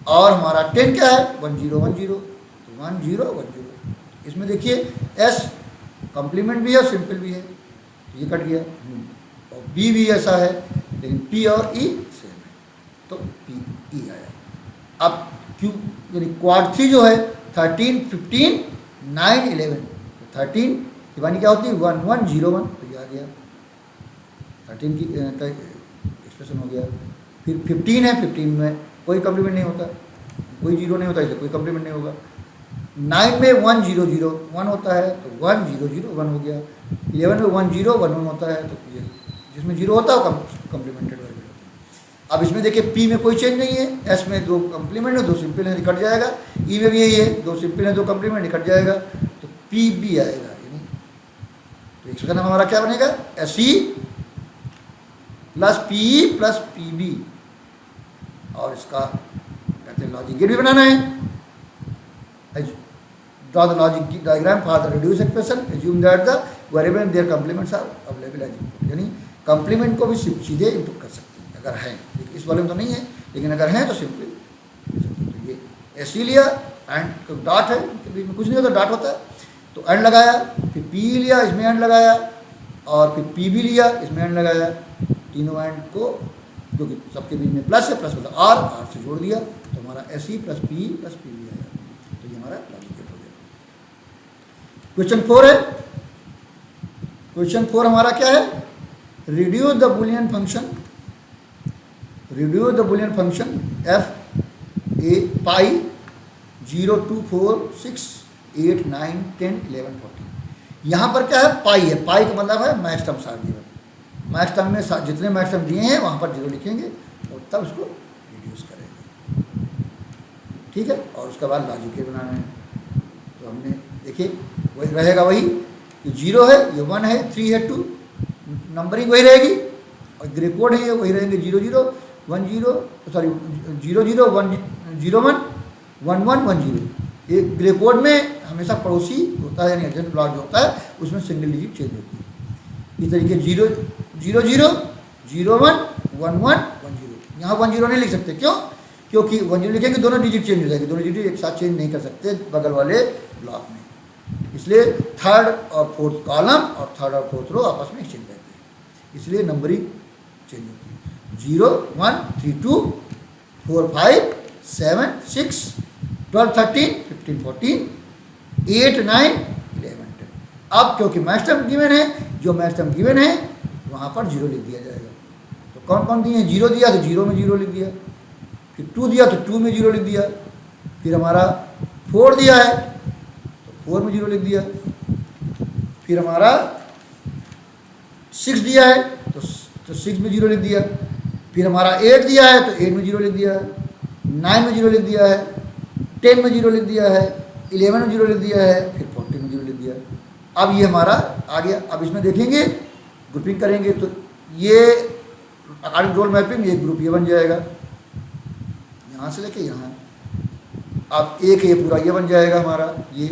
और हमारा 10 क्या है, 1 0 1 0, तो 1 0 1 0। इसमें देखिए S कम्प्लीमेंट भी है और सिंपल भी है, तो ये कट गया। और B भी ऐसा है, लेकिन P और E सेम है। तो पी ई आया। अब क्यू यानी क्वाड 3 जो है 13, 15, 9, 11, तो 13 की वानी क्या होती है 1, 1, 0, 1, तो ये आ गया 13 की का एक्सप्रेशन हो गया। फिर 15 है, 15 में कोई कम्प्लीमेंट नहीं होता, कोई जीरो नहीं होता, इसलिए कोई कम्प्लीमेंट नहीं होगा। 9 में 1, 0, 0, 1 होता है, तो 1, 0, 0, 1 हो गया। 11 में 1, 0, 1, 1 होता है, तो ये जिसमें जीरो होता है वो कम्प्लीमेंटेड वर्ब होता है। अब इसमें देखिए पी में कोई चेंज नहीं है, एस में 2 कम्प्लीमेंट है, 2 सिंपल है, कट जाएगा। ई में भी यही है, 2 सिंपल है, 2 कम्प्लीमेंट, कट जाएगा, तो पी बी आएगा। यानी तो एक्सप्रेशन हमारा क्या बनेगा, S E plus P E plus P B, और इसका कहते हैं लॉजिक गेट भी बनाना है। Draw the logic diagram for the reduced expression. Assume that the variable and their complements are available as input. यानी complement को भी सीधे इनपुट कर सकते हैं अगर है, इस वाले में तो नहीं है, लेकिन अगर है तो सिंपल। तो ये ऐसे लिया एंड तो डॉट है, बीच में कुछ नहीं होता, डॉट होता है, तो एंड लगाया, फिर पी लिया, इसमें एंड लगाया, और फिर पी भी लिया, इसमें एंड लगाया, तीनों एंड को क्योंकि सबके बीच में प्लस है, प्लस मतलब आर से जोड़ दिया, तो हमारा S E plus P B आया। तो ये हमारा लॉजिक गेट हो गया। क्वेश्चन 4 है, क्वेश्चन 4 हमारा क्या है, reduce the Boolean function, reduce the Boolean function F A पाई 0, 2, 4, 6, 8, 9, 10, 11, 14। यहाँ पर क्या है, पाई है, पाई का मतलब है maxterms are given. Maxterm में जितने मैक्स टर्म दिए हैं वहाँ पर 0 लिखेंगे और तब उसको रिड्यूस करेंगे, ठीक है। और उसके बाद लॉजिक गेट बनाना है। तो हमने देखिए वही रहेगा, वही ये 0 है, ये 1 है, 3 है, 2, नंबरिंग वही रहेगी, और ग्रे कोड है ये वही रहेंगे, 0, 0, 1, 0, सॉरी 0, 0, 1, 0, 1, 1, 1, 1, 0। ये ग्रे कोड में हमेशा पड़ोसी होता है, यानी एडजेंट ब्लॉक जो होता है उसमें सिंगल डिजिट चेंज होती है। इस तरीके 0, 0, 0, 0, 1, 1, 1, 1, 0। यहाँ 1, 0 नहीं लिख सकते, क्यों, क्योंकि 1, 0 लिखेंगे दोनों डिजिट चेंज हो जाएगी, दोनों डिजिट एक साथ चेंज नहीं कर सकते बगल वाले ब्लॉक में, इसलिए थर्ड और फोर्थ कॉलम और थर्ड और फोर्थ रो आपस में एक्सचेंज रहते हैं, इसलिए नंबरिंग चेंज होती है। 0, 1, 3, 2, 4, 5, 7, 6, 12, 13, 15, 14, 8, 9, 11, 10। अब क्योंकि मैक्स टर्म गिवन है, जो मैक्स टर्म गिवन है वहाँ पर 0 लिख दिया जाएगा। तो कौन कौन दिए हैं, 0 दिया तो 0 में 0 लिख दिया, फिर 2 दिया तो 2 में 0 लिख दिया, फिर हमारा 4 दिया है तो 4 में 0 लिख दिया, फिर हमारा 6 दिया है तो 6 में 0 लिख दिया, फिर हमारा 8 दिया है तो 8 में 0 लिख दिया, 9 में 0 लिख दिया है, 10 में 0 लिख दिया है, 11 में 0 लिख दिया है, फिर 14 में 0 लिख दिया। अब ये हमारा आ गया। अब इसमें देखेंगे ग्रुपिंग करेंगे तो ये अकॉर्डिंग रोल मैपिंग ये ग्रुप ये बन जाएगा, यहाँ से लेके यहाँ। अब एक ये पूरा ये बन जाएगा हमारा ये,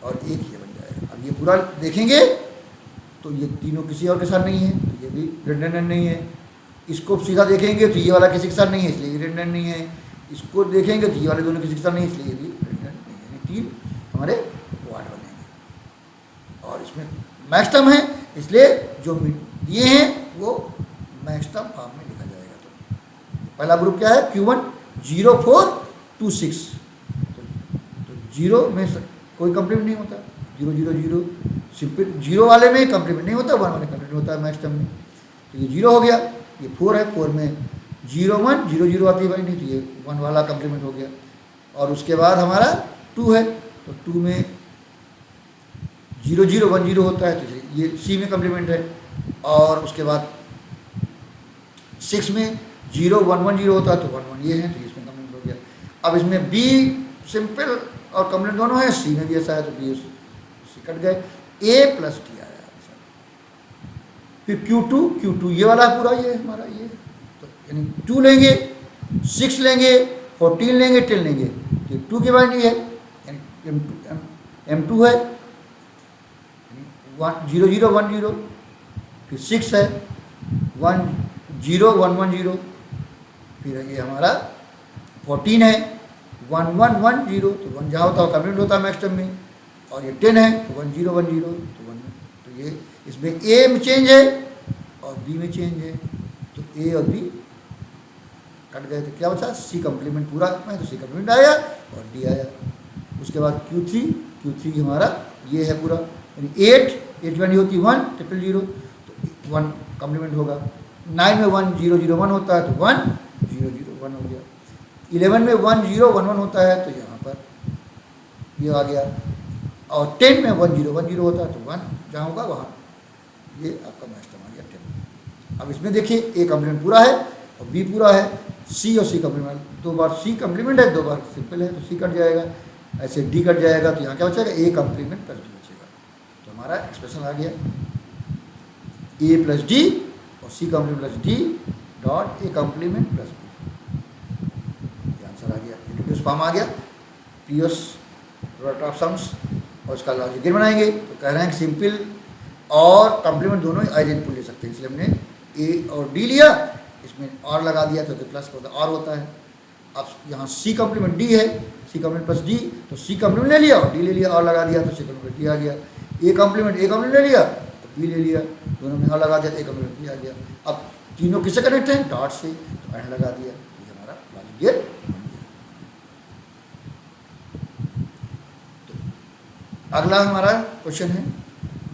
और एक ये बन जाएगा। अब ये पूरा देखेंगे तो ये तीनों किसी और के साथ नहीं है, तो ये भी रिडंडेंट नहीं है। इसको सीधा देखेंगे तो ये वाला किसी के साथ नहीं है, इसलिए ये रिडंडेंट नहीं है। इसको देखेंगे तो ये वाले दोनों किसी के साथ नहीं है, इसलिए ये भी रिडंडेंट नहीं है। यानी 3 हमारे क्वाड बनेंगे, और इसमें मैक्स टर्म है इसलिए जो दिए हैं वो मैक्स टर्म फॉर्म में लिखा जाएगा। तो पहला ग्रुप क्या है, Q1 0, 4, 2, 6। तो 0 में कोई कंप्लीमेंट नहीं होता, 0, 0, 0 सिंपल 0 वाले में कंप्लीमेंट नहीं होता, 1 वाले कंप्लीमेंट होता है मैक्स टर्म में। तो ये 0 हो गया, ये 4 है, 4 में 0, 1, 0, 0 आती है भाई, नहीं तो ये 1 वाला कंप्लीमेंट हो गया। और उसके बाद हमारा 2 है, तो 2 में 0, 0, 1, 0 होता है, तो ये C में कंप्लीमेंट है। और उसके बाद 6 में 0, 1, 1, 0 होता है, तो 1, 1 ये है, तो इसमें कंप्लीमेंट हो गया। अब इसमें B सिंपल और कंप्लीमेंट दोनों है, C में भी ऐसा है, तो B C कट गए, A प्लस T आया। फिर Q2 ये वाला पूरा ये हमारा ये, तो यानी 2 लेंगे, 6 लेंगे, 14 लेंगे, 10 लेंगे, तो 2 की वैल्यू है, यानी M2 है, 0, 0, 1, 0, फिर 6 है, 1, 0, 1, 1, 0, फिर ये हमारा 14 है, 1, 1, 1, 0, तो 1 जहाँ होता है कंप्लीट होता है मैक्स टर्म में। और ये 10 है, तो 1, 0, 1, 0, तो 1, तो ये इसमें A में चेंज है और B में चेंज है, तो A और B कट गए तो क्या बचा, सी कम्प्लीमेंट पूरा में तो सी कम्प्लीमेंट आया और डी आया। उसके बाद Q3 हमारा ये है पूरा, यानी 8 वैल्यू होती है 1 ट्रिपल 0 तो 1 कम्प्लीमेंट होगा। 9 में 1 0 0 1 होता है तो 1 0 0 1 हो गया। 11 में 1 0 1 1 होता है तो यहाँ पर ये आ गया। और 10 में 1 0 1 0 होता है तो 1 जहाँ होगा वहाँ ये आपका मैच टर्म आ गया 10। अब इसमें देखिए ए कम्प्लीमेंट पूरा है और बी पूरा है, सी और सी कम्प्लीमेंट, 2 बार सी कम्प्लीमेंट है 2 बार सिंपल है तो सी कट जाएगा, ऐसे डी कट जाएगा तो यहाँ क्या बचेगा, ए कम्प्लीमेंट प्लस डी बचेगा। तो हमारा एक्सप्रेशन आ गया ए प्लस डी और C complement plus D dot A complement plus B, ये आंसर आ गया। रिड्यूस फॉर्म आ गया पीओस प्रोडक्ट ऑफ सम्स। और उसका लॉजिक गेन बनाएंगे तो कह रहे हैं कि सिंपल और कम्प्लीमेंट दोनों आइडेंटिकल ले सकते हैं, इसलिए हमने ए और डी लिया, इसमें और लगा दिया तो प्लस का और होता है। अब यहाँ सी कम्प्लीमेंट डी है, सी कम्प्लीमेंट प्लस डी तो सी कम्प्लीमेंट ले लिया और डी ले लिया और लगा दिया तो सी कम्प्लीमेंट डी आ गया। ए कम्प्लीमेंट ले लिया तो बी ले लिया, दोनों में और लगा दिया ए कम्प्लीमेंट बी आ गया। अब तीनों किससे कनेक्ट हैं, डॉट से, तो एंड लगा दिया तो ये हमारा लॉजिक गेन बन गया। तो अगला हमारा क्वेश्चन है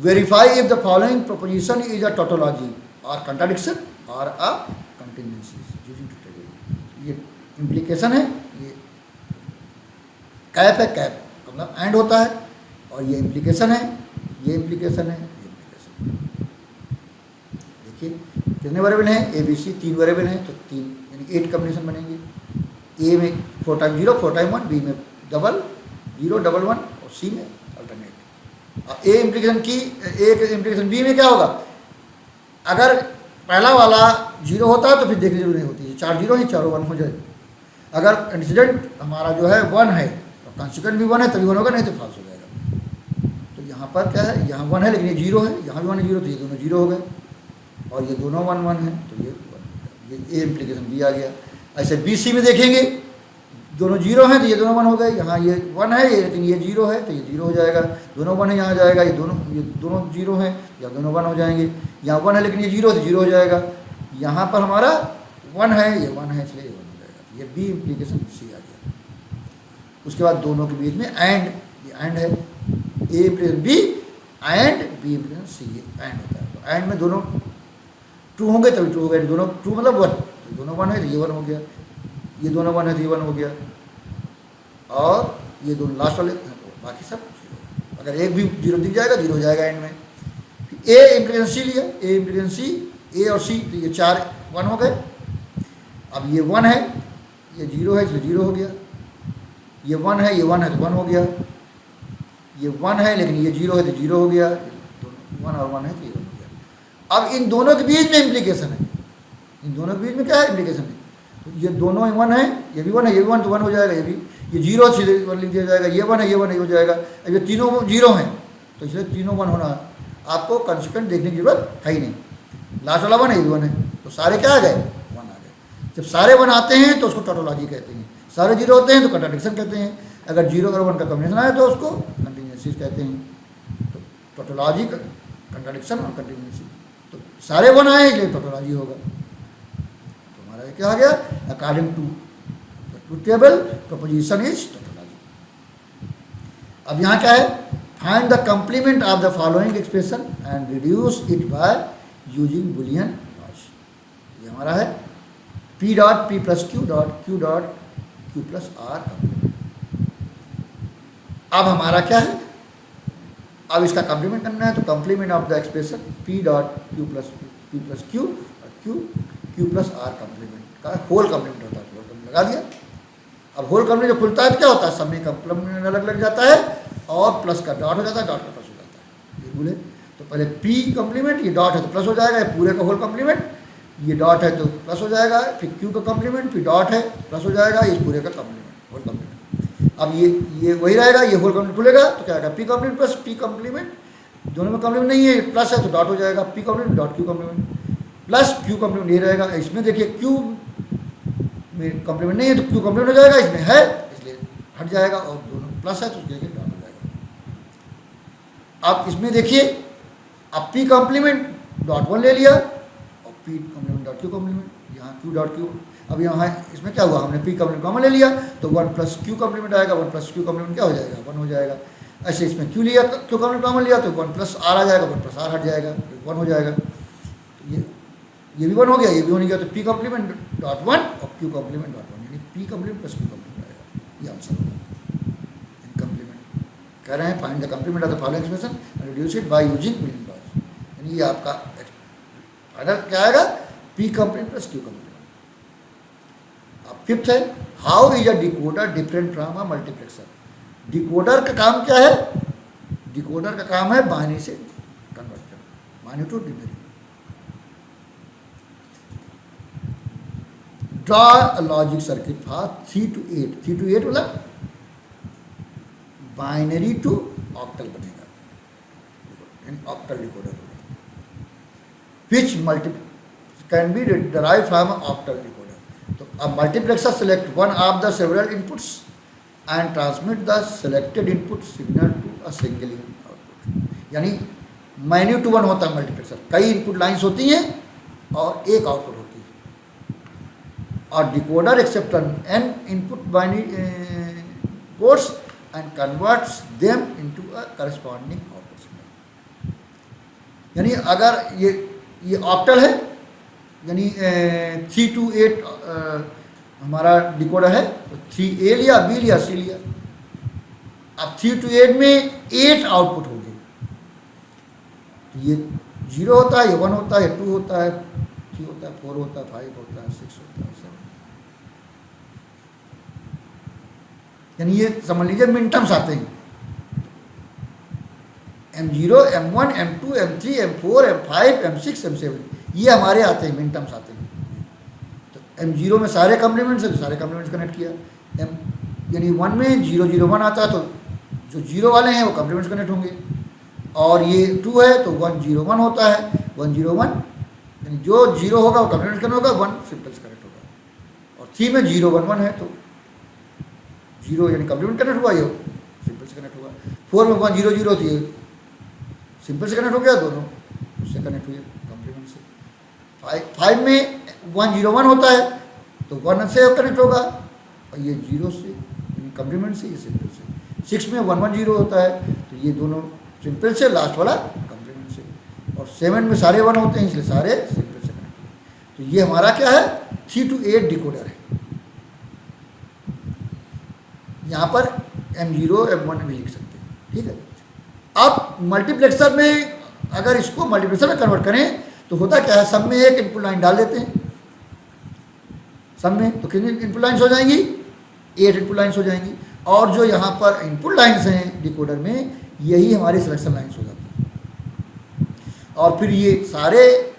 verify if the following proposition is a tautology और कंट्राडिक्शन और अ कंटिन्यूंसी यूजिंग टोटोलॉजी। ये इम्प्लीकेशन है, ये कैप है, कैप मतलब एंड होता है, और ये इम्प्लीकेशन है, ये इम्प्लीकेशन है, ये इम्प्लीकेशन। देखिए कितने वेरिएबल हैं, ए बी सी 3 वेरिएबल हैं तो 3 यानी 8 कॉम्बिनेशन बनेंगे। ए में 4 टाइम 0 4 टाइम 1, बी में डबल 0 डबल 1 और सी में अल्टरनेट। अब ए इम्प्लीकेशन की एक इम्प्लीकेशन बी में क्या होगा, अगर पहला वाला 0 होता है तो फिर देखने जरूरी नहीं होती है, 4 0 ही चारों 1 हो जाए। अगर एंटीसीडेंट हमारा जो है 1 है और कॉन्सिक्वेंट भी 1 है तभी 1 होगा, नहीं तो फॉल्स हो जाएगा। तो यहाँ पर क्या है, यहाँ 1 है लेकिन ये 0 है, यहाँ भी 1 है 0 तो ये दोनों 0 हो गए, और ये दोनों 1 1 है तो ये 1, ये ए इम्प्लीकेशन बी आ गया। ऐसे बी सी में देखेंगे दोनों 0 हैं तो ये दोनों 1 हो गए, यहाँ ये 1 है ये लेकिन ये 0 है तो ये 0 हो जाएगा, दोनों 1 है यहाँ जाएगा, ये दोनों 0 हैं या दोनों 1 हो जाएंगे। यहाँ 1 है लेकिन ये 0 है तो 0 हो जाएगा, यहाँ पर हमारा 1 है ये 1 है इसलिए ये 1 हो जाएगा, ये बी इम्प्लीकेशन सी आ गया। उसके बाद दोनों के बीच में एंड, ये एंड है, A implication B and B implication C, ये एंड होता है। तो एंड में दोनों ट्रू होंगे तभी ट्रू हो गए, दोनों ट्रू मतलब 1, तो दोनों 1 है तो ये 1 हो गया, ये दोनों 1 है तो ये 1 हो गया, और ये दोनों लास्ट वाले तो बाकी सब 0। अगर एक भी 0 दिख जाएगा 0 हो जाएगा एंड में। ए इम्प्लीकेशन सी लिया, ए इम्प्लीकेशन सी, ए और सी तो ये 4 1 हो गए। अब ये 1 है ये 0 है इसलिए 0 हो गया, ये 1 है ये 1 है तो 1 हो गया, ये 1 है लेकिन ये 0 है तो 0 हो गया, दोनों 1 और 1 है तो ये 1 हो गया। अब इन दोनों के बीच में इम्प्लीकेशन है, इन दोनों के बीच में क्या है इम्प्लीकेशन है, तो ये दोनों 1 है, ये भी 1 है, ये भी 1 तो 1 हो जाएगा, ये भी ये 0 से 1 लिख दिया जाएगा, ये 1 है ये 1 है ये हो जाएगा। अब ये तीनों 0 हैं तो इसलिए तीनों 1 होना, आपको कंसिक्वेंट देखने की जरूरत है ही नहीं, लास्ट वाला 1 है ये भी 1 है तो सारे क्या आ गए 1 आ गए। जब सारे 1 आते हैं तो उसको टोटोलॉजी कहते हैं, सारे 0 होते हैं तो कंट्राडिक्शन कहते हैं, अगर 0 और 1 का कॉम्बिनेशन आए तो उसको कंटिन्यूंसी कहते हैं। तो टोटोलॉजी कंट्राडिक्शन और कंटिन्यूंसी, तो सारे 1 आए इसलिए टोटोलॉजी होगा। तो हमारा क्या आ गया, according to the truth table proposition is tautology. अब यहाँ क्या है, find the complement of the following expression and reduce it by using boolean laws. ये हमारा है P dot P plus Q dot Q plus R complement. अब हमारा क्या है, अब इसका कंप्लीमेंट करना है तो complement of the expression P dot P plus Q और क्यू प्लस आर कंप्लीमेंट का होल कंप्लीमेंट होता है, होल कंप्लीमेंट लगा दिया। अब होल कंप्लीमेंट जो खुलता है तो क्या होता है, सब में कंप्लीमेंट अलग लग जाता है और प्लस का डॉट हो जाता है, डॉट का प्लस हो जाता है, ये रूल है। तो पहले पी कंप्लीमेंट, ये डॉट है तो प्लस हो जाएगा, ये पूरे का होल कंप्लीमेंट, ये डॉट है तो प्लस हो जाएगा, फिर क्यू का कंप्लीमेंट, फिर डॉट है प्लस हो जाएगा, ये पूरे का कंप्लीमेंट होल कंप्लीमेंट। अब ये वही रहेगा, ये होल कंप्लीमेंट खुलेगा तो क्या आएगा, P complement plus P complement, दोनों में कंप्लीमेंट नहीं है, प्लस है तो डॉट हो जाएगा, P complement dot Q complement plus Q complement ये रहेगा। इसमें देखिए क्यू में कंप्लीमेंट नहीं है तो क्यू कंप्लीमेंट हो जाएगा, इसमें है इसलिए हट जाएगा, और दोनों प्लस है तो उसके डॉट हो जाएगा। अब इसमें देखिए, अब पी कंप्लीमेंट डॉट 1 ले लिया और P complement dot Q complement, यहाँ क्यू डॉट क्यू अब यहाँ इसमें क्या हुआ, हमने पी कॉम्प्लीमेंट कॉमन ले लिया तो 1 प्लस क्यू कॉम्प्लीमेंट आएगा, 1 प्लस क्यू कॉम्प्लीमेंट क्या हो जाएगा, 1 हो जाएगा। ऐसे इसमें क्यू लिया, क्यू कॉम्प्लीमेंट कॉमन लिया तो 1 प्लस आर आ जाएगा, 1 प्लस आर हट जाएगा, 1 हो जाएगा। तो ये भी 1 हो गया, ये भी 1 हो गया, तो पी कॉम्प्लीमेंट डॉट 1 और क्यू कॉम्प्लीमेंट डॉट 1, यानी P complement plus Q complement आएगा, ये आंसर होगा। कॉम्प्लीमेंट कह रहे हैं find the complement of the following expression and reduce it by using building blocks, यानी ये आपका फाइनल क्या आएगा, P complement plus Q complement. अब फिफ्थ है, how is a decoder different from a multiplexer. Decoder का काम क्या है, डिकोडर का काम है बाइनरी से कन्वर्ट करना, binary to denary. Draw a logic circuit for 3 to 8, 3 to 8 मतलब बाइनरी टू ऑक्टल बनेगा, यानी ऑक्टल डिकोडर होगा, which multi can be derive from octal decoder. तो a multiplexer select one of the several inputs and transmit the selected input signal to a single output, यानी many to one होता है multiplexer, कई input lines होती हैं और एक output होती है। और decoder accept an input binary codes and converts them into a corresponding output signal। यानी अगर ये ऑक्टल है, यानी 3 to 8 हमारा डिकोडर है, तो 3A लिया, B लिया, C लिया। अब 3 to 8 में 8 आउटपुट होंगे, तो ये 0 होता है, ये 1 होता है, 2 होता है, 3 होता है, 4 होता है, 5 होता है, 6 होता है, 7। यानी ये समझ लीजिए मिन टर्म्स आते हैं, M0, M1, M2, M3, M4, M5, M6, M7, ये हमारे आते हैं, मिन टर्म्स आते हैं। तो M0 में सारे कॉम्प्लीमेंट्स है, सारे कॉम्प्लीमेंट्स कनेक्ट किया। यानी 1 में 0, 0, 1 आता है, तो जो 0 वाले हैं वो कॉम्प्लीमेंट्स कनेक्ट होंगे, और ये 2 है तो 1, 0, 1 होता है, 1, 0, 1, यानी जो 0 होगा वो कॉम्प्लीमेंट कनेक्ट होगा, 1 सिंपल्स कनेक्ट होगा। और 3 में 0, 1, 1 है तो 0 यानी कॉम्प्लीमेंट कनेक्ट हुआ, ये सिंपल से कनेक्ट हुआ। 4 में 1, 0, 0 थी, सिंपल से कनेक्ट हो गया, दोनों उससे कनेक्ट हुए कॉम्प्लीमेंट से। 5 में 1, 0, 1 होता है तो 1 से कनेक्ट होगा, और ये 0 से यानी कॉम्प्लीमेंट से, ये सिंपल से। 6 में 1, 1, 0 होता है तो ये दोनों सिंपल से, लास्ट वाला कॉम्प्लीमेंट से। और 7 में सारे 1 होते हैं, इसलिए सारे सिंपल से कनेक्ट हुए। तो ये हमारा क्या है, 3 to 8 डिकोडर है। यहाँ पर M0, M1 भी लिख सकते हैं, ठीक है। अब मल्टीप्लेक्सर में अगर इसको मल्टीप्लेक्सर में कन्वर्ट करें तो होता क्या है, सब में एक इनपुट लाइन डाल देते हैं, सब में तो कितनी इनपुट लाइन्स हो जाएंगी, 8 इनपुट लाइन्स हो जाएंगी। और जो यहाँ पर इनपुट लाइन्स हैं डिकोडर में, यही हमारी सिलेक्शन लाइन्स हो जाती हैं, और फिर ये सारे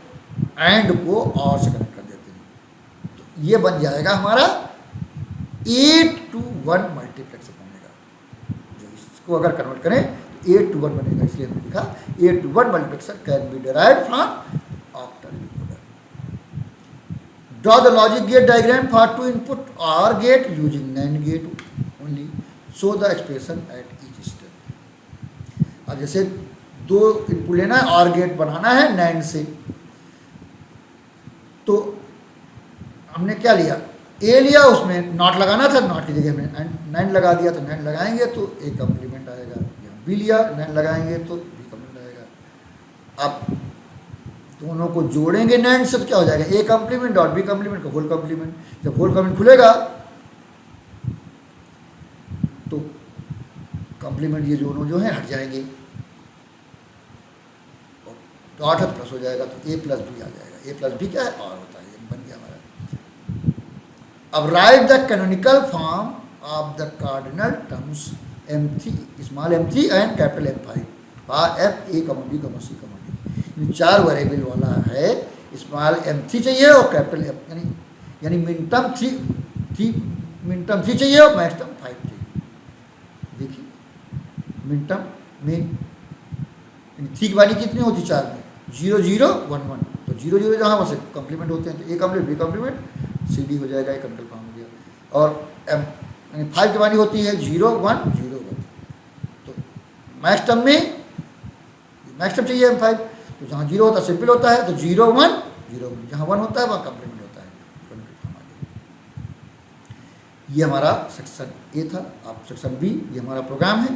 एंड को और से कनेक्ट कर देते हैं। तो ये बन जाएगा हमारा 8 to 1 मल्टीप्लेक्सर बनेगा। जो इसको अगर कन्वर्ट करें तो 8 to 1 बनेगा, इसलिए हमने लिखा 8 to 1 multiplexer can be derived from octal decoder. Draw the logic gate diagram for 2 input OR gate using NAND gate only, show the expression at each step. अब जैसे 2 इनपुट लेना है और गेट बनाना है नैंड से, तो हमने क्या लिया, ए लिया, उसमें नॉट लगाना था, नॉट की जगह में नैंड लगा दिया, तो नैंड लगाएंगे तो ए कॉम्प्लीमेंट आएगा। बी लिया, नैंड लगाएंगे तो बी कॉम्प्लीमेंट आएगा। अब दोनों को जोड़ेंगे नैंड से तो क्या हो जाएगा, A complement dot B complement का होल कॉम्प्लीमेंट। जब होल कॉम्प्लीमेंट खुलेगा तो कॉम्प्लीमेंट ये दोनों जो है हट जाएंगे, और डॉट है प्लस हो जाएगा, तो ए प्लस बी आ जाएगा। ए प्लस बी क्या है, और होता है, ये बन गया हमारा। अब right the canonical form of the cardinal terms M3, small m3 and capital M5 for F A, B, C, D। 4 variable वाला है, स्मॉल m3 चाहिए और कैपिटल M, यानी मिनटर्म 3 चाहिए और मैक्सटर्म 5 चाहिए। देखिए मिनटर्म में 3 की वैल्यू कितनी होती, 4 में 0, 0, 1, 1, तो 0, 0 जहाँ वहाँ से कॉम्प्लीमेंट होते हैं, तो A complement, B complement, C D हो जाएगा, कैपिटल फॉर्म हो गया। और यानी 5 की वैल्यू होती है 0, 1, 0, 1, तो मैक्सटर्म में मैक्सटर्म चाहिए M5, तो जहाँ 0 होता है सिंपल होता है, तो 0, 1, 0, 1, जहाँ 1 होता है वहाँ कॉम्प्लीमेंट होता है, कैपिटल फॉर्म आ गया। ये हमारा सेक्शन ए था। अब सेक्शन बी, ये हमारा प्रोग्राम है।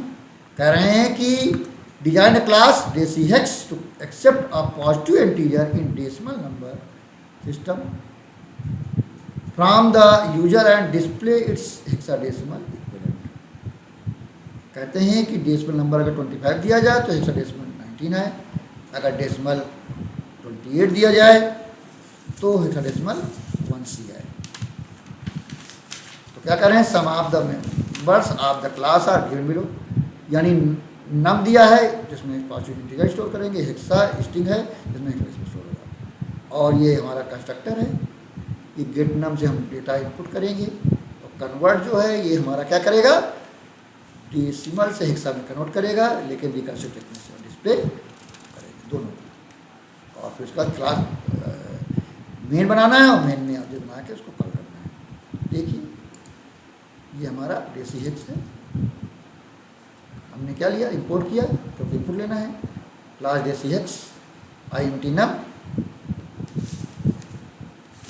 कह रहे हैं कि design a class deci hex to accept a positive integer in decimal number system from the user and display its hexadecimal equivalent. कहते हैं कि डेसिमल नंबर अगर 25 दिया जाए तो हेक्साडेसिमल 19 है, अगर डेसिमल 28 दिया जाए तो हेक्साडेसिमल 1C है। तो क्या कर रहे हैं, some of the members of the class are given below, यानी नम दिया है जिसमें पॉजिटिव इंटीजर स्टोर करेंगे, हेक्सा स्ट्रिंग है जिसमें हेक्साडेसिमल स्टोर होगा, और ये हमारा कंस्ट्रक्टर है। ये गेट नम से हम डेटा इनपुट करेंगे और कन्वर्ट जो है ये हमारा क्या करेगा, डेसिमल से हेक्सा में कन्वर्ट करेगा, लेकिन रिकर्सिव टेक्निक से डिस्प्ले करेंगे दोनों। और फिर उसका क्लास मेन बनाना है और मेन में ऑब्जेक्ट बना के उसको कॉल करना है। देखिए ये हमारा डेसी हेक्स है। हमने क्या लिया, इंपोर्ट किया, क्योंकि इनपुट लेना है। क्लास डेसी हेक्स INT नम,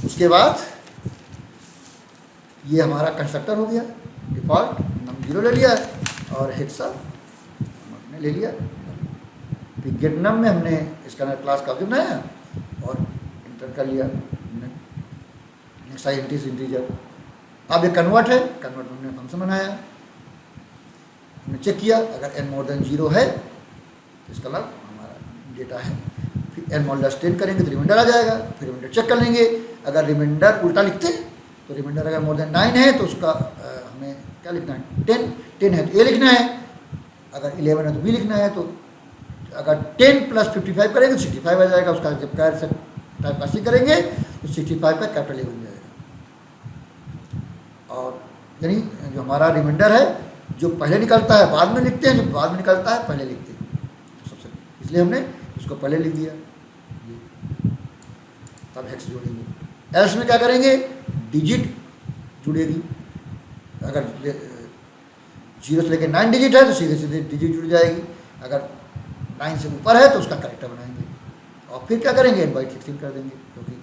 उसके बाद ये हमारा कंस्ट्रक्टर हो गया डिफ़ॉल्ट, नम 0 ले लिया और हेक्सा हमने ले लिया। फिर गेट नम में हमने इसका क्लास का ऑब्जेक्ट बनाया और इंटर कर लिया नेक्स्ट INT से इंटीजर। अब ये कन्वर्ट है, कन्वर्ट हमने फंक्शन बनाया, हमने चेक किया अगर n मोर देन 0 है तो इसका मतलब हमारा डेटा है। फिर n मॉडुलस 10 करेंगे तो रिमाइंडर आ जाएगा, फिर रिमाइंडर चेक कर लेंगे। अगर रिमाइंडर उल्टा लिखते हैं तो रिमाइंडर अगर मोर देन 9 है तो उसका हमें क्या लिखना है, 10 है तो A लिखना है, अगर 11 है तो B लिखना है। तो अगर 10 + 55 करेंगे तो 65 आ जाएगा। उसका जब कैर से टाइप कास्टिंग करेंगे तो 65 का कैपिटल A बन जाएगा। और यानी जो हमारा रिमाइंडर है जो पहले निकलता है बाद में लिखते हैं, जो बाद में निकलता है पहले लिखते हैं, तो सबसे इसलिए हमने उसको पहले लिख दिया। तब हेक्स जोड़ेंगे। एल्स में क्या करेंगे, डिजिट जुड़ेगी। अगर 0 से लेकर 9 डिजिट है तो सीधे सीधे डिजिट जुड़ जाएगी, अगर 9 से ऊपर है तो उसका करेक्टर बनाएंगे। और फिर क्या करेंगे, n/16 कर देंगे, क्योंकि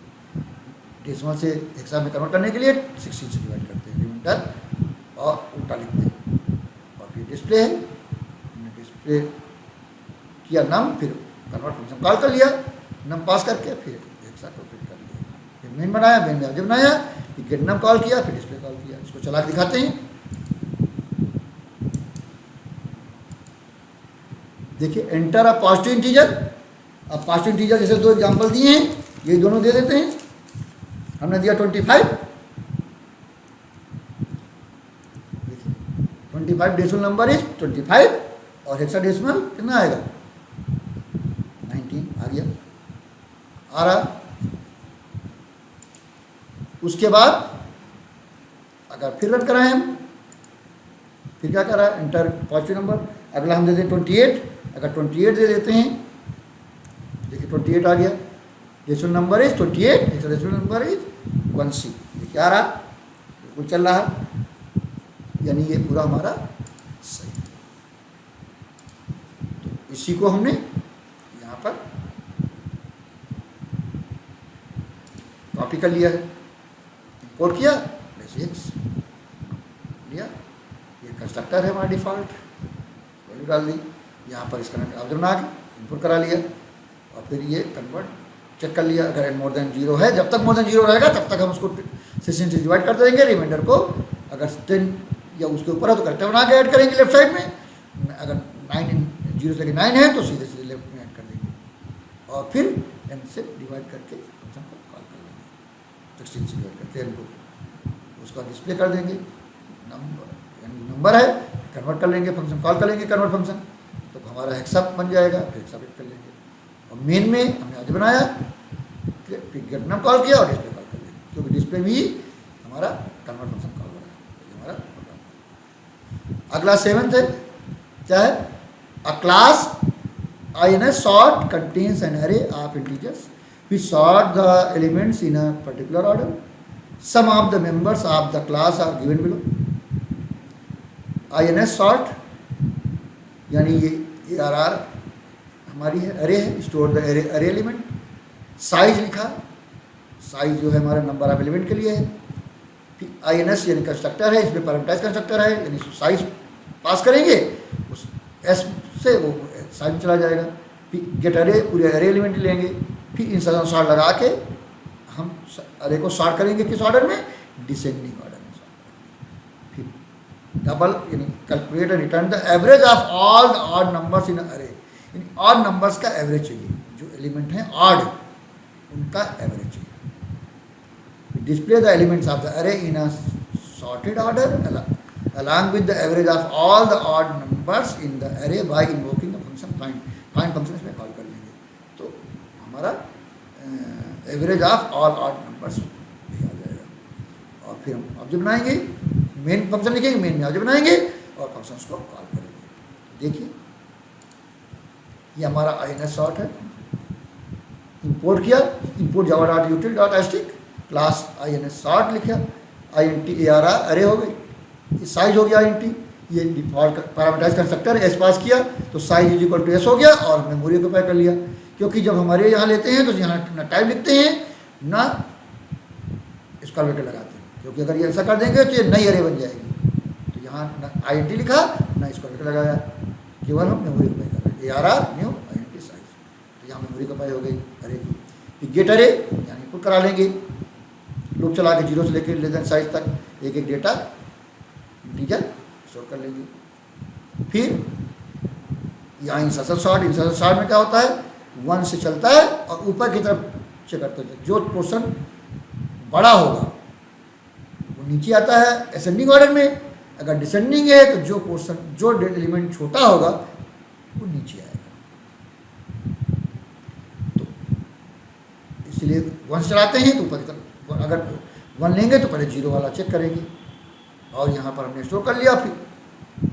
डेसिमल से हेक्सा में कन्वर्ट करने के लिए 16 से डिवाइड करते हैं रिमाइंडर और उल्टा लिखते हैं। और फिर डिस्प्ले है, हमने डिस्प्ले किया नम, फिर कन्वर्ट फंक्शन कॉल कर लिया, नम पास करके फिर हेक्सा को प्रिंट कर लिया। फिर मेन बनाया, मेन में ऑब्जेक्ट बनाया, फिर गेट नम कॉल किया, फिर डिस्प्ले कॉल किया। इसको चला के दिखाते हैं। देखिए एंटर अ पॉजिटिव इंटीजर। अब पॉजिटिव इंटीजर जैसे दो एग्जांपल दिए हैं, ये दोनों दे देते हैं। हमने दिया 25, देखिए 25 डेसिमल नंबर इज 25 और हेक्साडेसिमल कितना आएगा, 19 आ गया, आ रहा। उसके बाद अगर फिर रन कराएं हम, फिर क्या करा, एंटर पॉजिटिव नंबर। अगला हम दे दें 28, अगर 28 दे देते हैं, देखिए 28 आ गया, decimal number is 28, hexadecimal number is 1C। देखिए आ रहा, बिल्कुल चल रहा, यानी ये पूरा हमारा सही। तो इसी को हमने यहाँ पर कॉपी कर लिया है, इंपोर्ट किया, बेसिक्स लिया। ये कंस्ट्रक्टर है हमारा डिफ़ॉल्ट, वैल्यू डाल दी, यहाँ पर इसका ऑब्जेक्ट बना के इनपुट करा लिया और फिर ये कन्वर्ट चेक कर लिया। अगर n मोर देन 0 है, जब तक मोर देन 0 रहेगा तब तक हम उसको 16 से डिवाइड कर देंगे। रिमाइंडर को अगर 10 या उसके ऊपर है तो करेक्टर बना के ऐड करेंगे लेफ्ट साइड में। अगर 0 से लेकर 9 है तो सीधे सीधे लेफ्ट में ऐड कर देंगे और फिर n से डिवाइड करके फंक्शन को कॉल कर लेंगे, 16 से डिवाइड करके n को उसका डिस्प्ले कर देंगे। नंबर है, कन्वर्ट कर लेंगे, फंक्शन कॉल कर लेंगे, कन्वर्ट फंक्शन, तो हमारा हेक्सा बन जाएगा। फिर हेक्सा फिट कर लेंगे और मेन में हमने आज बनाया, फिर गेट नम कॉल किया और डिस्प्ले कॉल कर लिया, क्योंकि डिस्प्ले भी हमारा कन्वर्ट फंक्शन कॉल हो रहा है। ये हमारा प्रोग्राम। अगला 7th है, क्या है, अ class INS sort contains an array of integers. We sort the elements in a particular order. Some of the members of the class are given below. INS sort यानी ये ARR हमारी है, अरे है, स्टोर द अरे element. Size लिखा, size जो है हमारा नंबर ऑफ एलिमेंट के लिए है। फिर INS यानी कंस्ट्रक्टर है, इसमें पैरामीटराइज कंस्ट्रक्टर है, यानी साइज पास करेंगे, उस एस से वो साइज में चला जाएगा। फिर गेट अरे, पूरे अरे एलिमेंट लेंगे, फिर इंसर्शन सॉर्ट लगा के हम अरे को सॉर्ट करेंगे किस ऑर्डर में, डिसेंडिंग ऑर्डर में सॉर्ट करेंगे। फिर डबल यानी calculate and return the average of all the odd numbers in अरे, यानी ऑड नंबर्स का एवरेज चाहिए, जो एलिमेंट हैं ऑड उनका एवरेज चाहिए। Display the elements of the array in a sorted order along with the average of all the odd numbers in the array by invoking the function find। Find function इसमें call कर लेंगे तो हमारा average of all odd numbers भी आ जाएगा। और फिर हम ऑब्जेक्ट बनाएंगे, मेन फंक्शन लिखेंगे, मेन में ऑब्जेक्ट बनाएंगे और फंक्शंस को कॉल करेंगे। देखिए ये हमारा INS सॉर्ट है, इंपोर्ट किया, import Java dot यूटिल dot asterisk class INS sort लिखा, INT ARR अरे हो गई, साइज हो गया INT, ये default parameterize constructor S pass किया तो size is equal to S हो गया और मेमोरी ऑक्यूपाई कर लिया। क्योंकि जब हमारे यहाँ लेते हैं तो यहाँ ना टाइप लिखते हैं ना स्क्वायर ब्रैकेट लगाते हैं, क्योंकि अगर ये ऐसा कर देंगे तो ये नई अरे बन जाएगी। तो यहाँ ना INT लिखा ना स्क्वायर ब्रैकेट लगाया, केवल हम मेमोरी ऑक्यूपाई कर रहे हैं, ARR न्यू INT साइज, तो यहाँ मेमोरी ऑक्यूपाई हो गई अरे की। फिर गेट अरे यानी इनपुट करा लेंगे, लूप चला के 0 से लेकर लेस देन साइज तक एक एक डेटा इंटीजर स्टोर कर लेंगे। फिर यहाँ इंसर्शन सॉर्ट में क्या होता है, 1 से चलता है और ऊपर की तरफ चेक करते हैं, जो पोर्शन बड़ा होगा वो नीचे आता है असेंडिंग ऑर्डर में, अगर डिसेंडिंग है तो जो पोर्शन जो एलिमेंट छोटा होगा वो नीचे आएगा। तो इसलिए 1 से चलाते हैं तो ऊपर की तरफ, अगर 1 लेंगे तो पहले 0 वाला चेक करेंगे और यहाँ पर हमने स्टोर कर लिया। फिर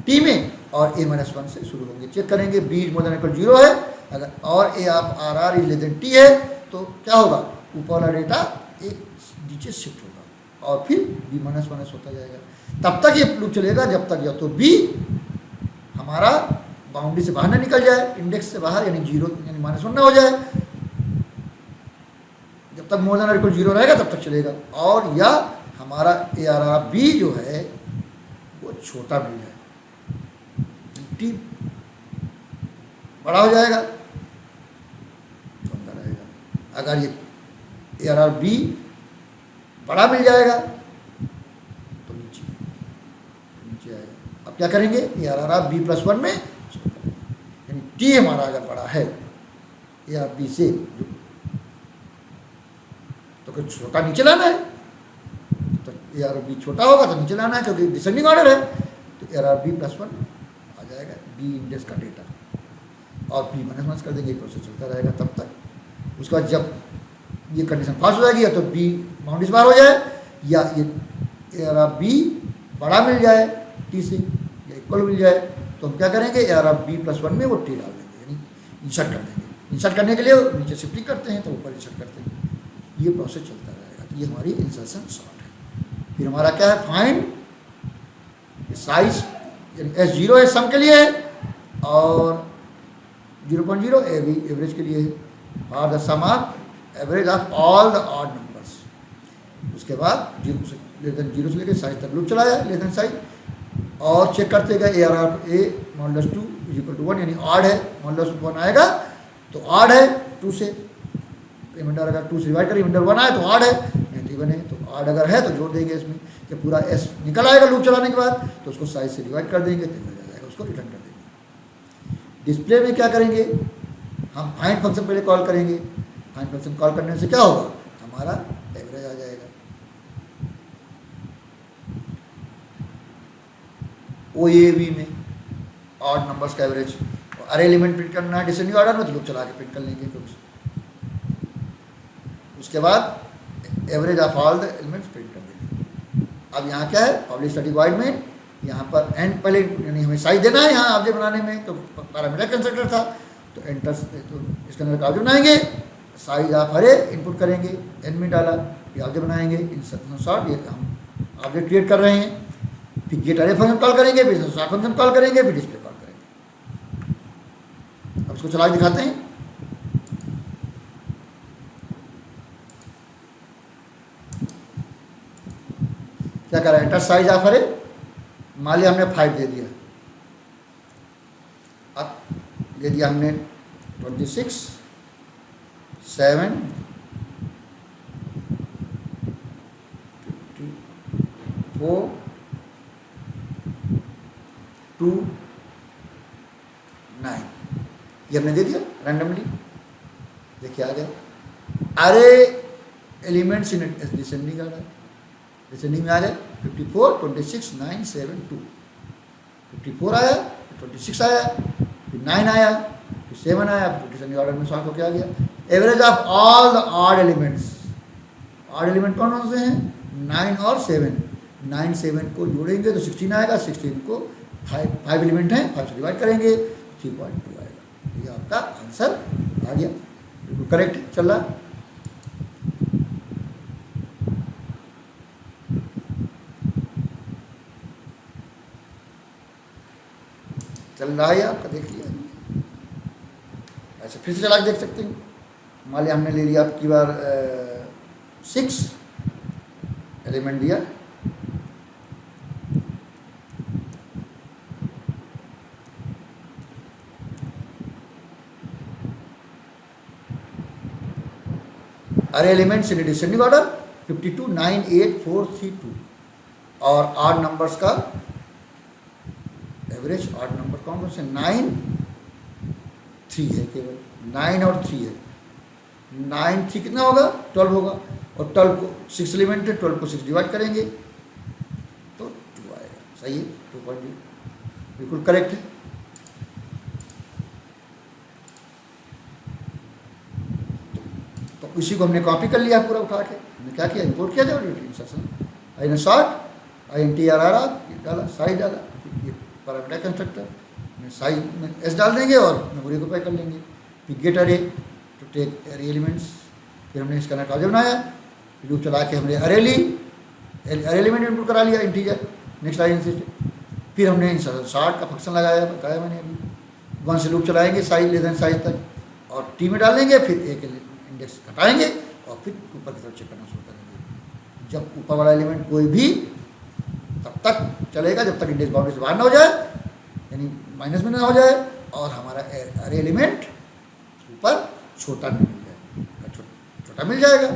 टी में और a-1 से शुरू होंगे, चेक करेंगे b > 0 है, अगर और a of RR is less then t है तो क्या होगा, ऊपर वाला डेटा एक नीचे शिफ्ट होगा और फिर b - 1 होता जाएगा। तब तक ये लूप चलेगा जब तक या तो b हमारा बाउंड्री से बाहर ना निकल जाए, इंडेक्स से बाहर यानी 0 यानी -1 ना हो जाए, जब तक > 0 रहेगा तब तक चलेगा, और या हमारा ARR B जो है वो छोटा मिल जाए, टी बड़ा हो जाएगा तो अंदर आएगा। अगर ये ARR B बड़ा मिल जाएगा तो नीचे आएगा। अब क्या करेंगे, ARR B+1 में यानी टी हमारा अगर बड़ा है ARR B से तो कुछ छोटा नीचे लाना है, तो ARR B छोटा होगा तो नीचे लाना है क्योंकि डिसेंडिंग ऑर्डर है, तो ARR B+1 आ जाएगा B इंडेक्स का डेटा और B - 1 कर देंगे, प्रोसेस चलता रहेगा तब तक। उसके बाद जब ये कंडीशन पास हो जाएगी या तो B बाउंड्री से बाहर हो जाए या ये ARR B बड़ा मिल जाए T से या इक्वल मिल जाए, तो हम क्या करेंगे, ARR B+1 में वो T डाल देंगे यानी इंसर्ट कर देंगे। इंसर्ट करने के लिए नीचे शिफ्टिंग करते हैं तो ऊपर इंसर्ट करते हैं, ये प्रोसेस चलता रहेगा। तो ये हमारी इंसर्शन सॉर्ट है। फिर हमारा क्या है, फाइंड साइज यानी S0 है सम के लिए है और 0.0 एवरेज के लिए है, और the sum of average of all the odd numbers. उसके बाद 0 से लेकर साइज तक लूप चलाया लेस देन साइज और चेक करते गए ARR A मॉडुलस 2 = 1 यानी ऑड है, मॉडुलस 1 आएगा तो ऑड है 2 से, रिमाइंडर अगर 2 से डिवाइड करें रिमाइंडर 1 आए तो ऑड है, नहीं तो इवन है, तो ऑड अगर है तो जोड़ देंगे इसमें, जब पूरा S निकल आएगा लूप चलाने के बाद तो उसको साइज से डिवाइड कर देंगे तो आ जाएगा, उसको रिटर्न कर देंगे। डिस्प्ले में क्या करेंगे, हम फाइंड फंक्शन पहले कॉल करेंगे, फाइंड फंक्शन कॉल करने से क्या होगा, हमारा एवरेज आ जाएगा। OAV में ऑड नंबर्स का एवरेज, अरे एलिमेंट प्रिंट करना है डिसेंडिंग ऑर्डर में तो लूप चला के प्रिंट कर लेंगे कुछ। उसके बाद average of all the elements print कर देंगे। अब यहाँ क्या है, पब्लिक स्टैटिक वॉइड में यहाँ पर एंड पहले यानी हमें साइज देना है, यहाँ ऑब्जेक्ट बनाने में तो पैरामीटर कंस्ट्रक्टर था तो एंटर तो इसके अंदर का ऑब्जेक्ट बनाएंगे, साइज ऑफ अरे इनपुट करेंगे, एन में डाला, ये ऑब्जेक्ट बनाएंगे, इंसर्शन सॉर्ट ये हम ऑब्जेक्ट क्रिएट कर रहे हैं, फिर गेट अरे फंक्शन कॉल करेंगे, फिर सॉर्ट फंक्शन कॉल करेंगे, फिर डिस्प्ले कॉल करेंगे। अब इसको चला के दिखाते हैं। कह रहा है एंटर साइज ऑफ अरे, मान लिया हमने 5 दे दिया, अब दे दिया हमने 26, 7, 54, 2, 9, ये हमने दे दिया रैंडमली। देखिए आ गया अरे elements in descending order, descending में आ गया 54, 26, 9, 7, 2, 54 आया, फिर 26 आया, फिर 9 आया, फिर 7 आया, फिर डिसेंडिंग ऑर्डर में सॉर्ट होकर आ गया। Average of all the odd elements, odd element कौन कौन से हैं? 9 और 7, 9 7 को जोड़ेंगे तो 16 आएगा, 16 को 5 एलिमेंट हैं, 5 से डिवाइड करेंगे 3.2 आएगा। तो ये आपका आंसर आ गया, बिल्कुल करेक्ट चल रहा। चल रहा है आपका, देख लिया ऐसे, फिर से चला के देख सकते हैं। मान लिया हमने ले लिया आपकी बार 6 एलिमेंट दिया, अरे एलिमेंट्स इन डिसेंडिंग ऑर्डर 52, 9, 8, 4, 3, 2 और ऑड नंबर्स का एवरेज, ऑड नंबर कौन कौन से? 9, 3 है, केवल 9 और 3 है। 9 3 कितना होगा? 12 होगा, और 12 को 6 एलिमेंट है, 12 को 6 डिवाइड करेंगे तो 2 आएगा। सही है, 2.0 बिल्कुल करेक्ट है। तो इसी को हमने कॉपी कर लिया पूरा उठा के, हमने क्या किया, इंपोर्ट किया जाए इंस्ट्रक्शन, आई ने शॉर्ट INTRR डाला, साइज डाला, ये पैरामीटर कंस्ट्रक्टर में साइज में एस डाल देंगे और मेमोरी को पैक कर लेंगे। फिर गेट अरे टू टेक अरे एलिमेंट्स, फिर हमने इसका नेट ऑब्जेक्ट बनाया, लूप चला के हमने अरे ली, अरे एलिमेंट इनपुट करा लिया इंटीजर, नेक्स्ट लाइन से। फिर हमने शॉर्ट का फंक्शन लगाया, बताया मैंने अभी, 1 से लूप चलाएंगे साइज लेस देन साइज तक, और टी में डालेंगे, फिर एक इंडेक्स घटाएंगे और फिर ऊपर की तरफ चेक करना शुरू करेंगे। जब ऊपर वाला एलिमेंट कोई भी तब तक चलेगा जब तक इंडेक्स बाउंड्री से बाहर ना हो जाए, यानी माइनस में ना हो जाए, और हमारा अरे एलिमेंट ऊपर छोटा नहीं मिल जाए। छोटा मिल जाएगा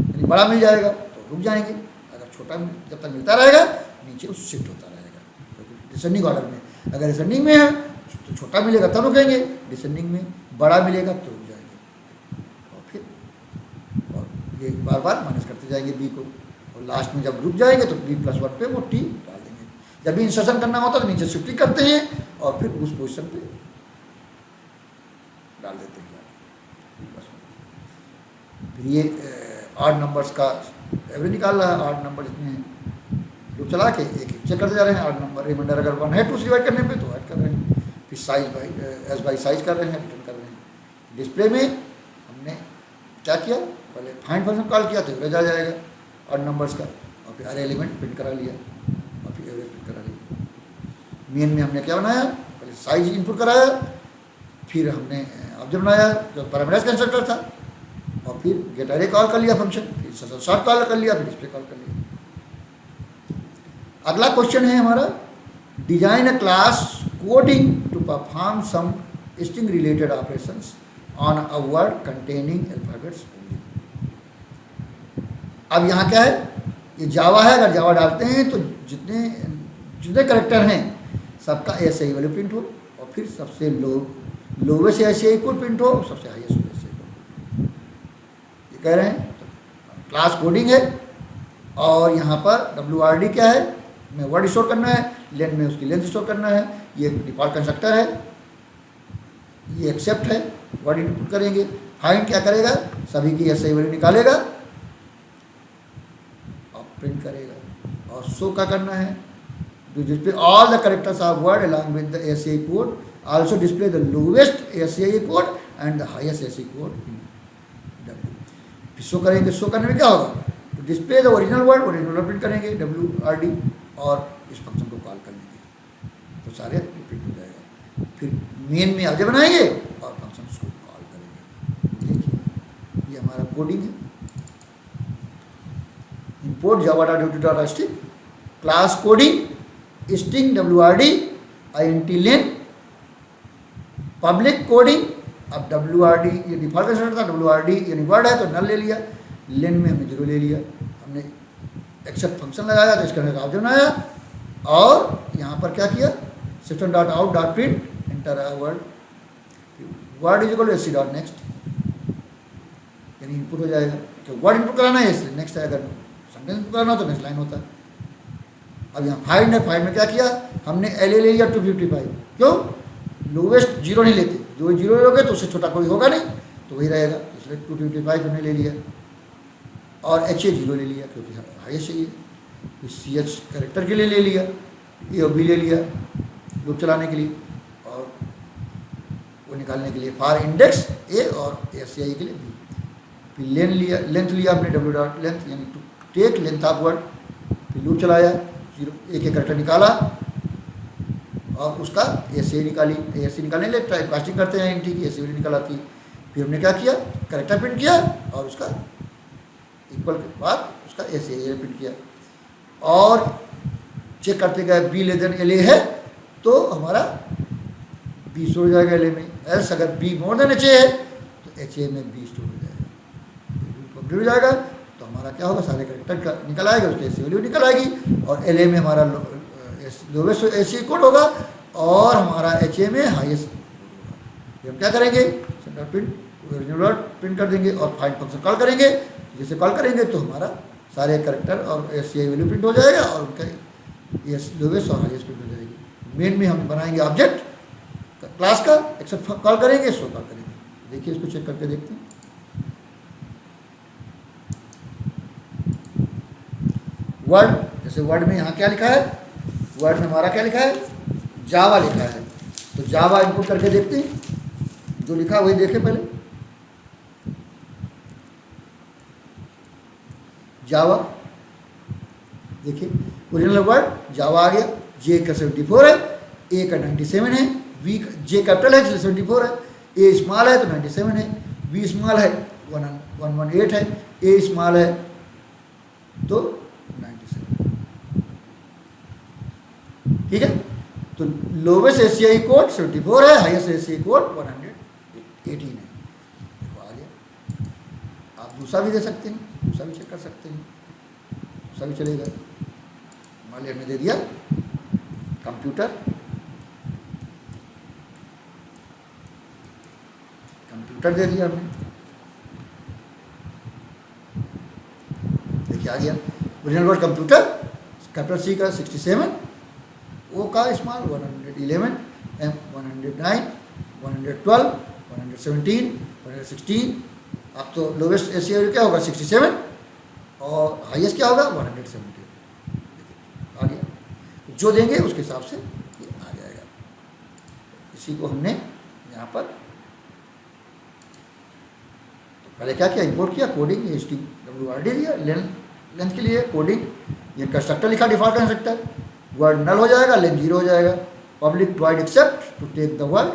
यानी बड़ा मिल जाएगा तो रुक जाएंगे, अगर छोटा जब तक मिलता रहेगा नीचे उस शिफ्ट होता रहेगा। तो डिसेंडिंग ऑर्डर में अगर डिसेंडिंग में है तो छोटा मिलेगा तब रुकेंगे, डिसेंडिंग में बड़ा मिलेगा तो रुक जाएंगे, और फिर और ये बार बार माइनस करते जाएंगे बी को, और लास्ट में जब रुक जाएंगे तो b+1 पे वो टी डाल देंगे। जब भी इंसर्शन करना होता है तो नीचे शिफ्टिंग करते हैं और फिर उस पोजीशन पे डाल देते हैं b+1। फिर ये ऑड नंबर्स का एवरेज निकाल रहा है, ऑड नंबर इसमें लूप चला के एक एक चेक करते जा रहे हैं। ऑड नंबर रिमाइंडर अगर 1 है 2 से डिवाइड करने पे तो ऐड कर रहे हैं, फिर size by S by size कर रहे हैं, रिटर्न कर रहे हैं। डिस्प्ले में हमने क्या किया, पहले फाइंड फंक्शन कॉल किया तो एवरेज आ जाएगा ऑड नंबर्स का, और फिर अरे एलिमेंट प्रिंट करा लिया और फिर एवरेज प्रिंट करा लिया। मेन में हमने क्या बनाया, पहले साइज इनपुट कराया, फिर हमने ऑब्जेक्ट बनाया जो पैरामीटराइज्ड कंस्ट्रक्टर था, और फिर गेट अरे कॉल कर लिया फंक्शन, फिर सॉर्ट कॉल कर लिया, फिर डिस्प्ले कॉल कर लिया। अगला क्वेश्चन है हमारा, design a class coding to perform some string related operations on a word containing alphabets only. अब यहाँ क्या है, ये जावा है, अगर जावा डालते हैं तो जितने जितने करेक्टर हैं सबका ऐसे ही वैल्यू प्रिंट हो, और फिर सबसे लोवेस्ट ऐसे इक्वल प्रिंट हो, सबसे हाईएस्ट ऐसे इक्वल। ये कह रहे हैं तो क्लास कोडिंग है, और यहाँ पर WRD क्या है, में वर्ड स्टोर करना है, लेंथ में उसकी लेंथ स्टोर करना है। ये डिफॉल्ट कंस्ट्रक्टर है, ये एक्सेप्ट है, वर्ड इनपुट करेंगे। फाइंड क्या करेगा, सभी की ऐसे ही वैल्यू निकालेगा और प्रिंट करेगा। और शो क्या करना है, to display all the characters of word along with the ASCII code, also display the lowest ASCII code and the highest ASCII code in W। फिर शो करेंगे, शो करने में क्या होगा, तो display the original word, original print करेंगे WRD, और इस फंक्शन को कॉल कर लेंगे तो सारे प्रिंट हो जाएगा। फिर मेन में आगे बनाएंगे और फंक्शन को कॉल करेंगे। देखिए ये हमारा कोडिंग है, import java.ut.string, class coding, string wrd, int len, public coding. अब wrd ये डिफॉल्ट कंस्ट्रक्टर था, wrd यानी वर्ड है तो नल ले लिया, लेन में हमने 0 ले लिया, हमने एक्सेप्ट फंक्शन लगाया तो इसका ऑब्जेक्ट बनाया और यहाँ पर क्या किया, system.out.print enter word, word is equal to sc dot next, यानी इनपुट हो जाएगा। तो वर्ड इनपुट कराना है इसलिए नेक्स्ट है, अगर सेंटेंस इनपुट कराना हो तो नेक्स्ट लाइन होता है। अब यहाँ फाइंड है, फाइंड में क्या किया हमने एल ले लिया 255, क्यों, लोवेस्ट 0 नहीं लेते, जो 0 लोगे तो उससे छोटा कोई होगा नहीं तो वही रहेगा, इसलिए 255 हमने ले लिया और एच ए 0 ले लिया क्योंकि हाईएस्ट चाहिए, फिर सी एच करेक्टर के लिए ले लिया, ए और बी ले लिया लूप चलाने के लिए और वो निकालने के लिए फॉर इंडेक्स ए और एस सी आई के लिए बी, फिर लेंथ लिया हमने डब्ल्यू डॉट लेंथ यानी to take length of word, फिर लूप चलाया, 0 एक करेक्टर निकाला और उसका एस ए निकाली, एस सी निकालने के लिए टाइप कास्टिंग करते हैं एंटी की, एस सी निकल आती। फिर हमने क्या किया, करेक्टर प्रिंट किया और उसका इक्वल के बाद उसका एस ए प्रिंट किया और चेक करते गए be less than L A है तो हमारा बी स्टोर हो जाएगा एल ए में, एल्स अगर be more than H A है तो एच ए में बी स्टोर हो जाएगा, कंप्लीट हो जाएगा तो हमारा क्या होगा, सारे करेक्टर का निकल आएगा, उसकी एस वैल्यू निकल आएगी और एल ए में हमारा लोवेस्ट एस सी कोड होगा और हमारा एच ए में हाईएस्ट कोड होगा। हम क्या करेंगे, प्रिंट प्रिंट कर देंगे और फाइंड फंक्शन कॉल करेंगे, जैसे कॉल करेंगे तो हमारा सारे करेक्टर और S C I value print हो जाएगा और उनका एस लोवेस्ट और हाईएस्ट प्रिंट हो जाएगी। मेन में हम बनाएंगे ऑब्जेक्ट क्लास का, एक्सेप्ट कॉल करेंगे, शो कॉल करेंगे। देखिए इसको चेक करके देखते हैं। वर्ड, जैसे वर्ड में यहाँ क्या लिखा है, वर्ड में हमारा क्या लिखा है, जावा लिखा है, तो जावा इनपुट करके देखते हैं, जो लिखा वही देखें पहले। जावा देखिए ओरिजिनल वर्ड जावा आ गया, जे का 74 है, ए का 97 है, वी जे कैपिटल है इसलिए 74 है, ए स्मॉल है तो 97 है, वी स्मॉल है 118 है, ए स्मॉल है तो 97। ठीक है, तो लोवेस्ट एशियाई कोड 74 है, हाईएस्ट एशियाई कोड 118 है। देखो आ गया। आप दूसरा भी दे सकते हैं, दूसरा भी चेक कर सकते हैं, दूसरा भी चलेगा। मान लिया हमने दे दिया कंप्यूटर, कंप्यूटर दे दिया हमने, देखिए आ गया original word computer, capital C का 67, ओ का स्मॉल 111, एम 109, 112, 117, 116। अब तो लोवेस्ट एशिया क्या होगा 67 और हाईएस्ट क्या होगा 117। आ गया, जो देंगे उसके हिसाब से ये आ जाएगा। इसी को हमने यहाँ पर तो पहले क्या किया, इंपोर्ट किया, कोडिंग HTWRD दिया, लेंथ के लिए कोडिंग, ये कंस्ट्रक्टर लिखा डिफॉल्ट कंस्ट्रक्टर, वर्ड नल हो जाएगा, लेंथ 0 हो जाएगा, public void accept to take the word,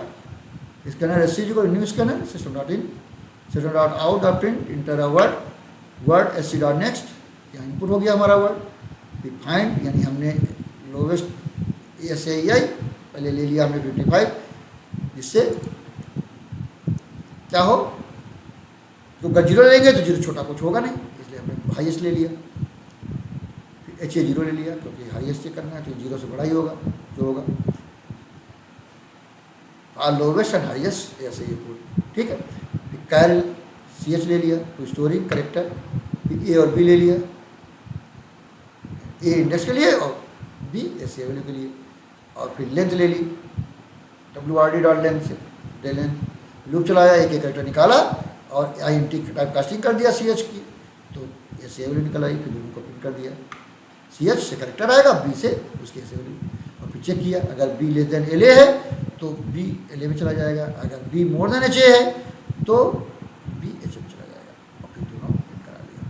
scanner S C को new scanner system dot in, system dot out dot print enter a word, word S C dot next, यहाँ input हो गया हमारा word. फिर find यानी हमने lowest S A आई पहले ले लिया हमने 55, जिससे क्या हो, तो अगर 0 लेंगे तो 0 छोटा कुछ होगा नहीं, इसलिए हमने हाईएस्ट ले लिया। फिर एच ए 0 ले लिया क्योंकि हाईएस्ट से करना है तो 0 से बड़ा ही होगा जो होगा, लोवेस्ट एंड हाईएस्ट ऐसे ये कोड। ठीक है, फिर कैरल सी एच ले लिया, तो स्टोरिंग करेक्टर, फिर ए और बी ले लिया, ए इंडेक्स के लिए और बी एस ए के लिए, और फिर लेंथ ले ली WRD डॉट लेंथ से लेंथ, लूप चलाया, एक एक करेक्टर निकाला और INT टाइप कास्टिंग कर दिया CH की, तो एस ए निकल आई, फिर दोनों को प्रिंट कर दिया, CH से करेक्टर आएगा, B से उसकी एस ए, और फिर चेक किया अगर B लेस देन LA है तो B LA में चला जाएगा, अगर B मोर देन HA है तो B HA में चला जाएगा, और फिर दोनों प्रिंट करा लिया।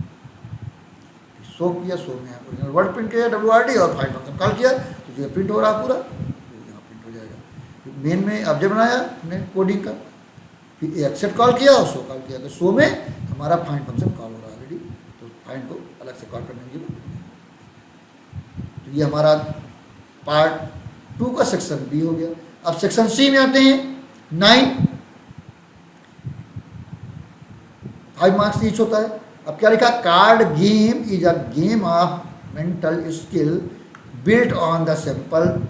शो किया, शो में ओरिजिनल वर्ड प्रिंट किया WRD और फाइंड फंक्शन कॉल किया, तो जो प्रिंट हो रहा पूरा तो यहाँ प्रिंट हो जाएगा। फिर मेन में ऑब्जेक्ट बनाया हमने कोडिंग का, फिर एक्सेप्ट कॉल किया और शो कॉल किया, तो शो में हमारा फाइंड फंक्शन कॉल हो रहा है ऑलरेडी, तो फाइंड को अलग से कॉल करने की तो ये हमारा पार्ट 2 का सेक्शन बी हो गया। अब सेक्शन सी में आते हैं। 5 मार्क्स ईच होता है। अब क्या लिखा, card game is a game of mental skill built on the simple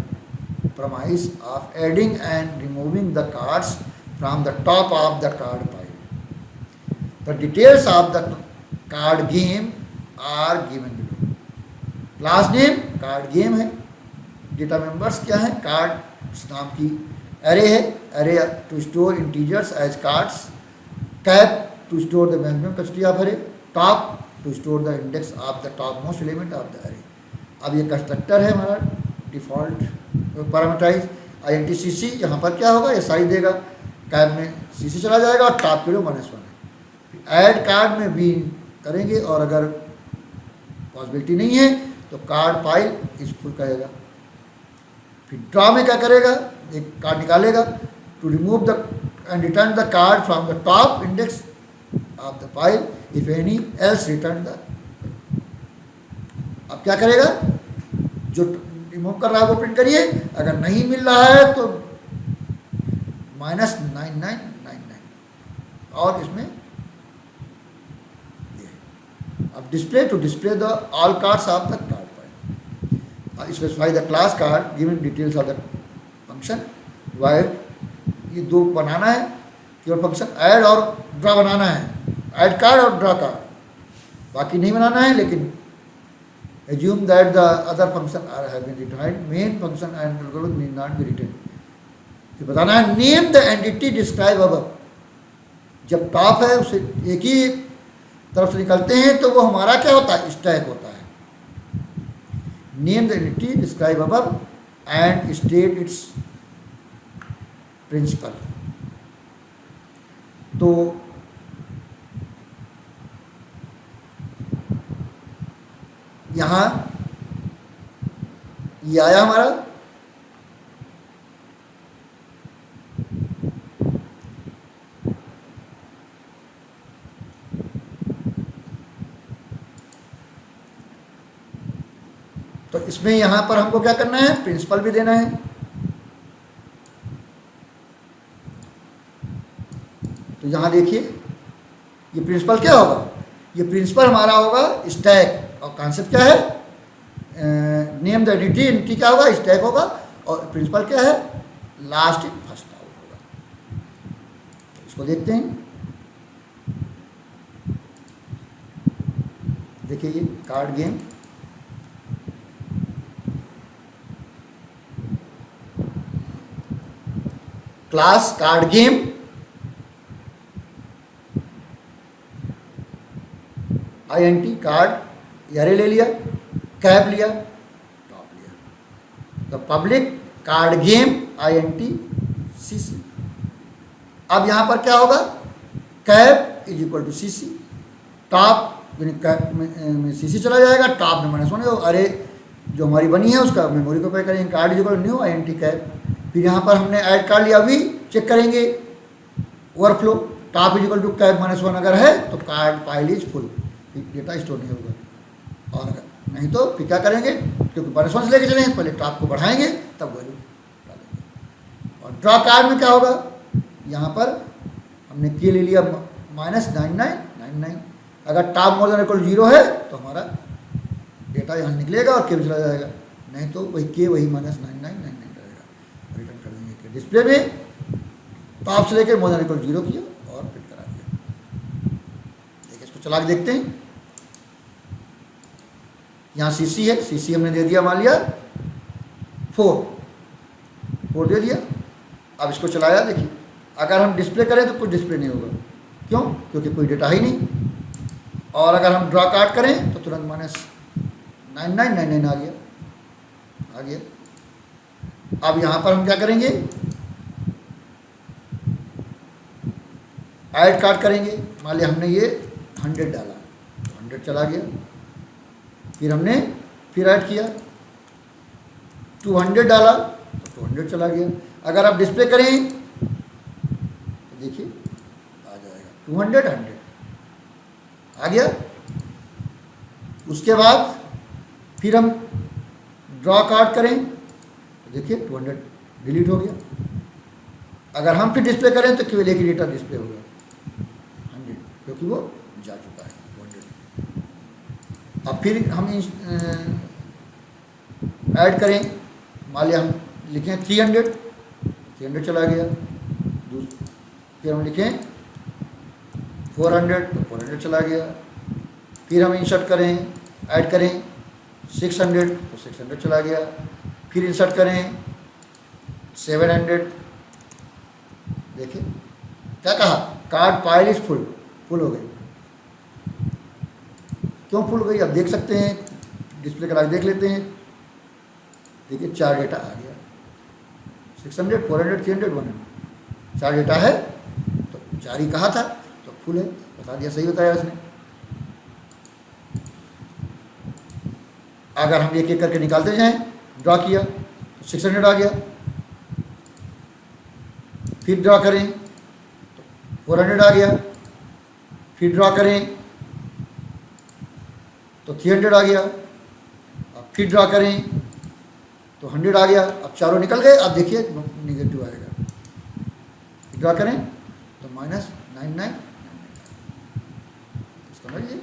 premise of adding and removing the cards from the top of the card pile. The details of the card game are given below. Class name card game है। Data members क्या है, card नाम की array है, array to store integers as cards, cap to store the maximum custody of array, top to store the index of the top most element of the array. अब ये constructor है हमारा default parameterise INTCC। यहाँ पर क्या होगा, ये size देगा, कैब में CC चला जाएगा और टॉप के लिए -1 है। ऐड कार्ड में भी करेंगे और अगर पॉसिबिलिटी नहीं है तो कार्ड फाइल इज फुल कहेगा। फिर ड्रॉ में क्या करेगा, एक कार्ड निकालेगा, to remove the and return the card from the top index of the file if any else return the. अब क्या करेगा, जो रिमूव कर रहा है वो प्रिंट करिए, अगर नहीं मिल रहा है तो -9999 और इसमें ये। अब display to display the all cards of the card file, specify the class card given details of the function while. ये दो बनाना है केवल फंक्शन, ऐड और ड्रा बनाना है, ऐड कार्ड और ड्रा कार्ड, बाकी नहीं बनाना है। लेकिन assume that the other function have been defined, main function and algorithm need not be written। ये बताना है name the entity describe above। जब टॉप है उसे एक ही तरफ से निकलते हैं तो वो हमारा क्या होता है, स्टैक होता है। name the entity describe above and state its principle। तो यहाँ ये आया हमारा, तो इसमें यहाँ पर हमको क्या करना है, प्रिंसिपल भी देना है। तो यहाँ देखिए ये प्रिंसिपल क्या होगा, ये प्रिंसिपल हमारा होगा स्टैक, और कॉन्सेप्ट क्या है, नेम द एंटिटी क्या होगा, स्टैक होगा, और प्रिंसिपल क्या है, लास्ट इन फर्स्ट आउट होगा। इसको देखते हैं। देखिए ये card game, class card game, INT card array ले लिया, कैप लिया, टॉप लिया, तो पब्लिक कार्ड गेम INTCC। अब यहाँ पर क्या होगा, cap is equal to CC, top यानी कैप में CC चला जाएगा, टॉप में -1 है, अरे जो हमारी बनी है उसका मेमोरी को पे करेंगे, card is equal new INT cap. फिर यहाँ पर हमने ऐड कार्ड लिया, अभी चेक करेंगे overflow, top is equal to cap -1 अगर है तो card file is full, data store नहीं होगा, और अगर नहीं तो फिर क्या करेंगे, क्योंकि -1 से लेके चलेंगे, पहले टॉप को बढ़ाएंगे तब वैल्यू डालेंगे। और ड्रॉ कार्ड में क्या होगा, यहाँ पर हमने के ले लिया -9999, अगर टॉप मोर देन इक्वल 0 है तो हमारा डेटा यहाँ निकलेगा और के भी चला जाएगा, नहीं तो वही के वही -9999 रहेगा, रिटर्न कर देंगे के। डिस्प्ले में टॉप से लेके मोर देन इक्वल 0 किया और प्रिंट करा दिया। देखिए इसको चला के देखते हैं। यहाँ CC है, CC हमने दे दिया, मान लिया 4 दे दिया। अब इसको चलाया, देखिए अगर हम डिस्प्ले करें तो कुछ डिस्प्ले नहीं होगा, क्यों, क्योंकि कोई डेटा ही नहीं। और अगर हम ड्रॉ कार्ड करें तो तुरंत -9999 आ गया। अब यहाँ पर हम क्या करेंगे, ऐड कार्ड करेंगे, मान लिया हमने ये 100 डाला, 100 चला गया। फिर हमने फिर ऐड किया, 200 डाला तो 200 चला गया। अगर आप डिस्प्ले करें तो देखिए आ जाएगा 200 100 आ गया। उसके बाद फिर हम ड्रॉ कार्ड करें तो देखिए 200 डिलीट हो गया। अगर हम फिर डिस्प्ले करें तो केवल एक ही डेटा डिस्प्ले होगा 100, क्योंकि वो जा चुका है 200। अब फिर हम ऐड करें, मान लिया हम लिखें 300 चला गया। फिर हम लिखें 400 तो 400 चला गया। फिर हम इंसर्ट करें, ऐड करें 600 तो 600 चला गया। फिर इंसर्ट करें 700, देखिए क्या कहा, कार्ड पाइल इज फुल हो गई। क्यों फुल हो गई अब देख सकते हैं, डिस्प्ले करा के देख लेते हैं। देखिए 4 डेटा आ गया, 600 400 300 100, 4 डेटा है तो 4 ही कहा था तो फुल है, बता दिया, सही बताया उसने। अगर हम एक एक करके निकालते जाएं, ड्रॉ किया तो 600 आ गया। फिर ड्रॉ करें तो 400 आ गया। फिर ड्रॉ करें तो 300 आ गया। अब फिर ड्रॉ करें तो 100 आ गया। अब चारों निकल गए। अब देखिए नेगेटिव आएगा। ड्रॉ करें तो -9999, समझिए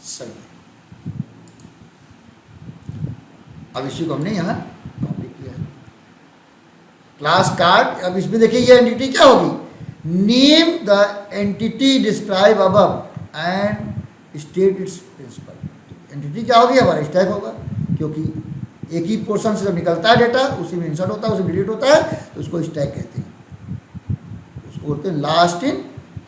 सही है। अब इसी को हमने यहाँ कॉपी किया है। क्लास कार्ड, अब इसमें देखिए ये एंटिटी क्या होगी, name the entity describe above and state its principle. Entity क्या होगी, हमारा स्टैक होगा, क्योंकि एक ही पोर्शन से जब निकलता है डेटा उसी में इंसर्ट होता है, उसी में डिलीट होता है, तो उसको स्टैक कहते हैं। उसको बोलते हैं last in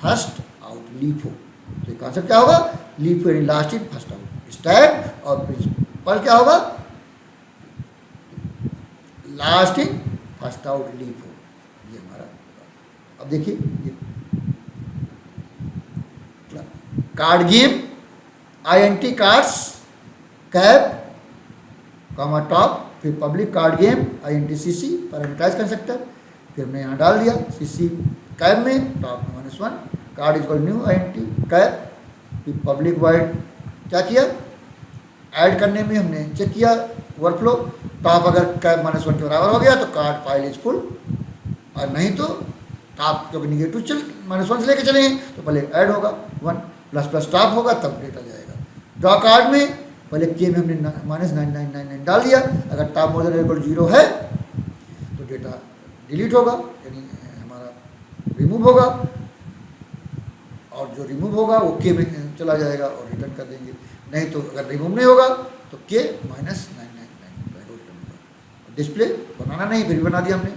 first out, LIFO. तो ये कॉन्सेप्ट क्या होगा, लीफो यानी last in first out. Stack और प्रिंसिपल क्या होगा, last in first out LIFO, ये हमारा। अब देखिए ये card game, INT cards, cap comma top, फिर public card game INTCC parameterize constructor, फिर हमने यहाँ डाल दिया CC कैप में top -1 card equal new INT cap. फिर पब्लिक वाइड क्या किया, ऐड करने में हमने चेक किया वर्कफ्लो, टॉप अगर कैप -1 के बराबर हो गया तो कार्ड फाइल इज फुल, और नहीं तो टॉप क्योंकि निगेटिव -1 से लेके चले तो पहले ऐड होगा 1 ++ टॉप होगा तब डेटा जाएगा। ड्रॉ कार्ड में पहले के में हमने -9999 डाल दिया, अगर टॉप मोर देन इक्वल 0 है तो डेटा डिलीट होगा, यानी हमारा रिमूव होगा, और जो रिमूव होगा वो के में चला जाएगा और रिटर्न कर देंगे। नहीं तो अगर रिमूव नहीं होगा तो के -9999 रिटर्न होगा। डिस्प्ले बनाना नहीं, फिर भी बना दिया हमने,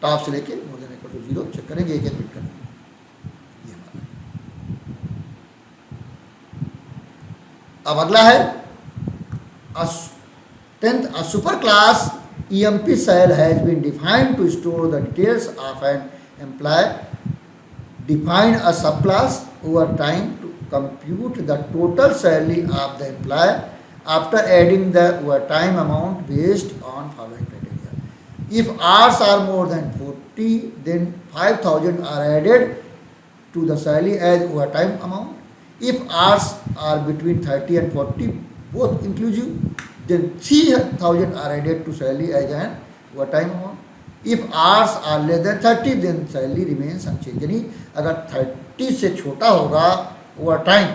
टॉप से लेके मोर देन इक्वल 0 चेक करेंगे, एक प्रिंट करेंगे। ये हमारा। अब अगला है 10th, a super class EMP cell has been defined to store the details of an employee. Define a subclass over time to compute the total salary of the employee after adding the overtime amount based on following criteria. If hours are more than 40, then 5,000 are added to the salary as overtime amount. If hours are between 30 and 40, both inclusive, then 3,000 are added to salary as an overtime amount. If hours are less than 30, then salary remains unchanged. यानी अगर 30 से छोटा होगा overtime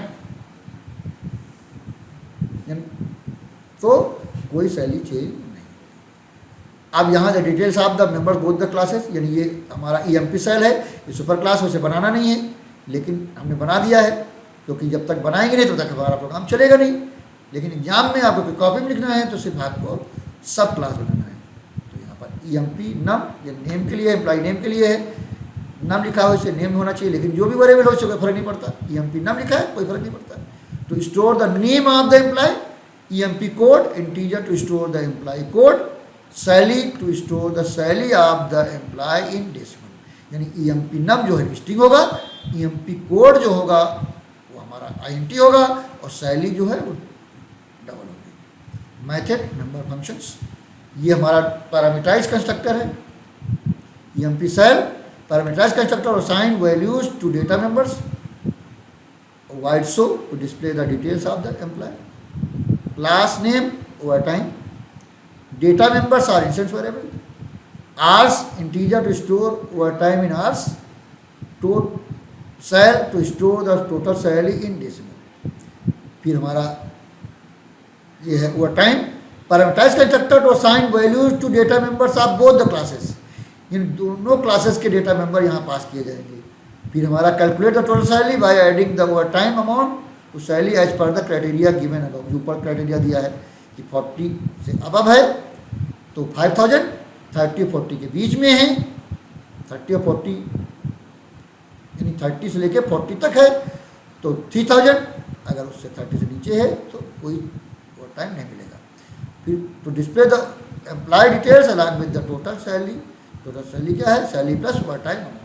तो कोई salary change नहीं। अब यहाँ the details of the members both the classes, यानी ये हमारा EMP सेल है, ये सुपर क्लास उसे बनाना नहीं है, लेकिन हमने बना दिया है, क्योंकि जब तक बनाएंगे नहीं तब तक हमारा प्रोग्राम चलेगा नहीं। लेकिन एग्जाम में आपको कॉपी में लिखना है तो सिर्फ आपको सब क्लास बनाना है। तो यहाँ पर EMP नम, ये नेम के लिए, एम्प्लॉय नेम के लिए है, नम लिखा हो इसे नेम होना चाहिए, लेकिन जो भी वेरिएबल हो उससे कोई फर्क नहीं पड़ता। EMP नम लिखा है कोई फर्क नहीं पड़ता। तो store the name of the employ, EMP code, integer to store the employ code, salary to store the salary of the employ in decimal. यानी EMP नम जो है स्ट्रिंग होगा, EMP कोड जो होगा वो हमारा INT होगा, और सैलरी जो है वो डबल होगी। मेथड नंबर फंक्शंस, ये हमारा पैरामीटराइज कंस्ट्रक्टर है। EMP sal parameterize constructor assign values to data members, void show to display the details of the employee, class name overtime, data members are instance variable, hours integer to store over time in hours, sal to store the total salary in decimal. फिर हमारा ये है over time. Parameterize constructor to assign values to data members of both the classes, इन दोनों classes के data member यहाँ पास किए जाएंगे। फिर हमारा calculate the total salary by adding the over time amount to salary as per the criteria given above. जो ऊपर क्राइटेरिया दिया है कि 40 से अबव है तो 5000, 30 और 40 के बीच में है, 30 और 40 यानी 30 से लेकर 40 तक है तो 3000, अगर उससे 30 से नीचे है तो कोई ओवर टाइम नहीं मिलेगा। फिर to display the employee details along with the total salary. Total salary क्या है? Salary plus over time amount.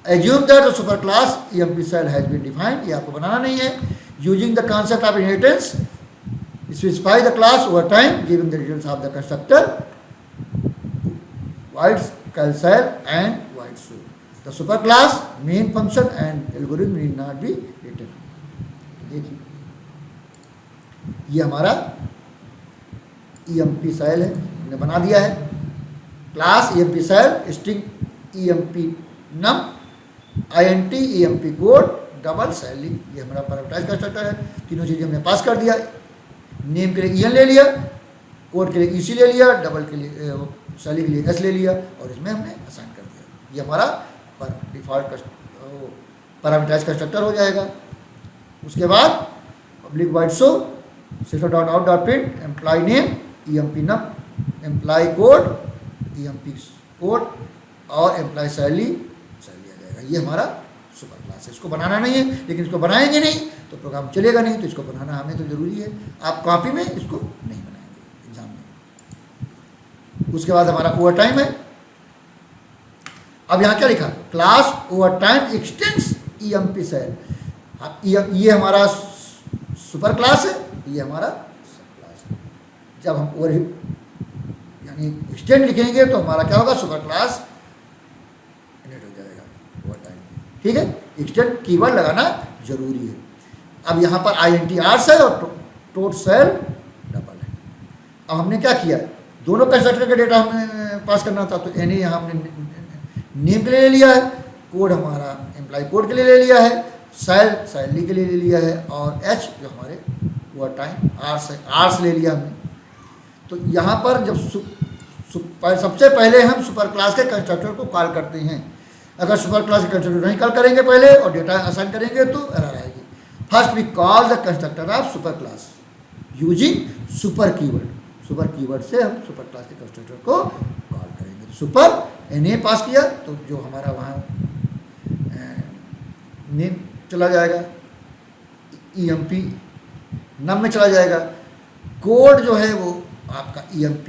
Assume that the super class EMP sal has been defined, ये आपको बनाना नहीं है। Using the concept of inheritance specify the class over time giving the details of the constructor void calsal and void show. The super class main function and algorithm need not be written. देखिए ये हमारा EMP cell है, हमने बना दिया है। Class EMP sal string EMP num INT EMP code double salary, ये हमारा पैरामीटराइज कंस्ट्रक्टर है। तीनों चीज़ें हमने पास कर दिया। नेम के लिए EN ले लिया, कोड के लिए EC ले लिया, डबल के लिए सैलरी के लिए S ले लिया और इसमें हमने असाइन कर दिया। ये हमारा डिफ़ॉल्ट पैरामीटराइज कंस्ट्रक्टर हो जाएगा। उसके बाद public void show system dot out dot print employee name EMP num, employee code EMP code और एम्प्लॉय सैलरी आ जाएगा। ये हमारा सुपर क्लास है। इसको बनाना नहीं है, लेकिन इसको बनाएंगे नहीं तो प्रोग्राम चलेगा नहीं, तो इसको बनाना हमें तो ज़रूरी है। आप कॉपी में इसको नहीं बनाएंगे एग्जाम में। उसके बाद हमारा ओवर टाइम है। अब यहाँ क्या लिखा? Class over time extends EMP sal. ये हमारा सुपर क्लास है, ये हमारा सब क्लास है। जब हम ओवर यानी एक्सटेंड लिखेंगे तो हमारा क्या होगा? सुपर क्लास इनहेरिट हो जाएगा ओवर टाइम। ठीक है, एक्सटेंड कीवर्ड लगाना जरूरी है। अब यहाँ पर INT आर्स है और टोट सेल डबल है। अब हमने क्या किया? दोनों कंस्ट्रक्टर का डेटा हमें पास करना था, तो NA यहाँ हमने नेम के लिए ले लिया है, कोड हमारा एम्प्लॉय कोड के लिए ले लिया है, सेल सैलरी के लिए ले लिया है और H जो हमारे ओवर टाइम आर्स है, आर्स ले लिया हमने। तो यहाँ पर जब सबसे पहले हम सुपर क्लास के कंस्ट्रक्टर को कॉल करते हैं। अगर सुपर क्लास के कंस्ट्रक्टर नहीं कॉल करेंगे पहले और डेटा असाइन करेंगे तो एरर आएगी। First we call the constructor of super class using super keyword. Super keyword से हम सुपर क्लास के कंस्ट्रक्टर को कॉल करेंगे। तो सुपर NA पास किया तो जो हमारा वहाँ नेम चला जाएगा, EMP नम में चला जाएगा, कोड जो है वो आपका EMP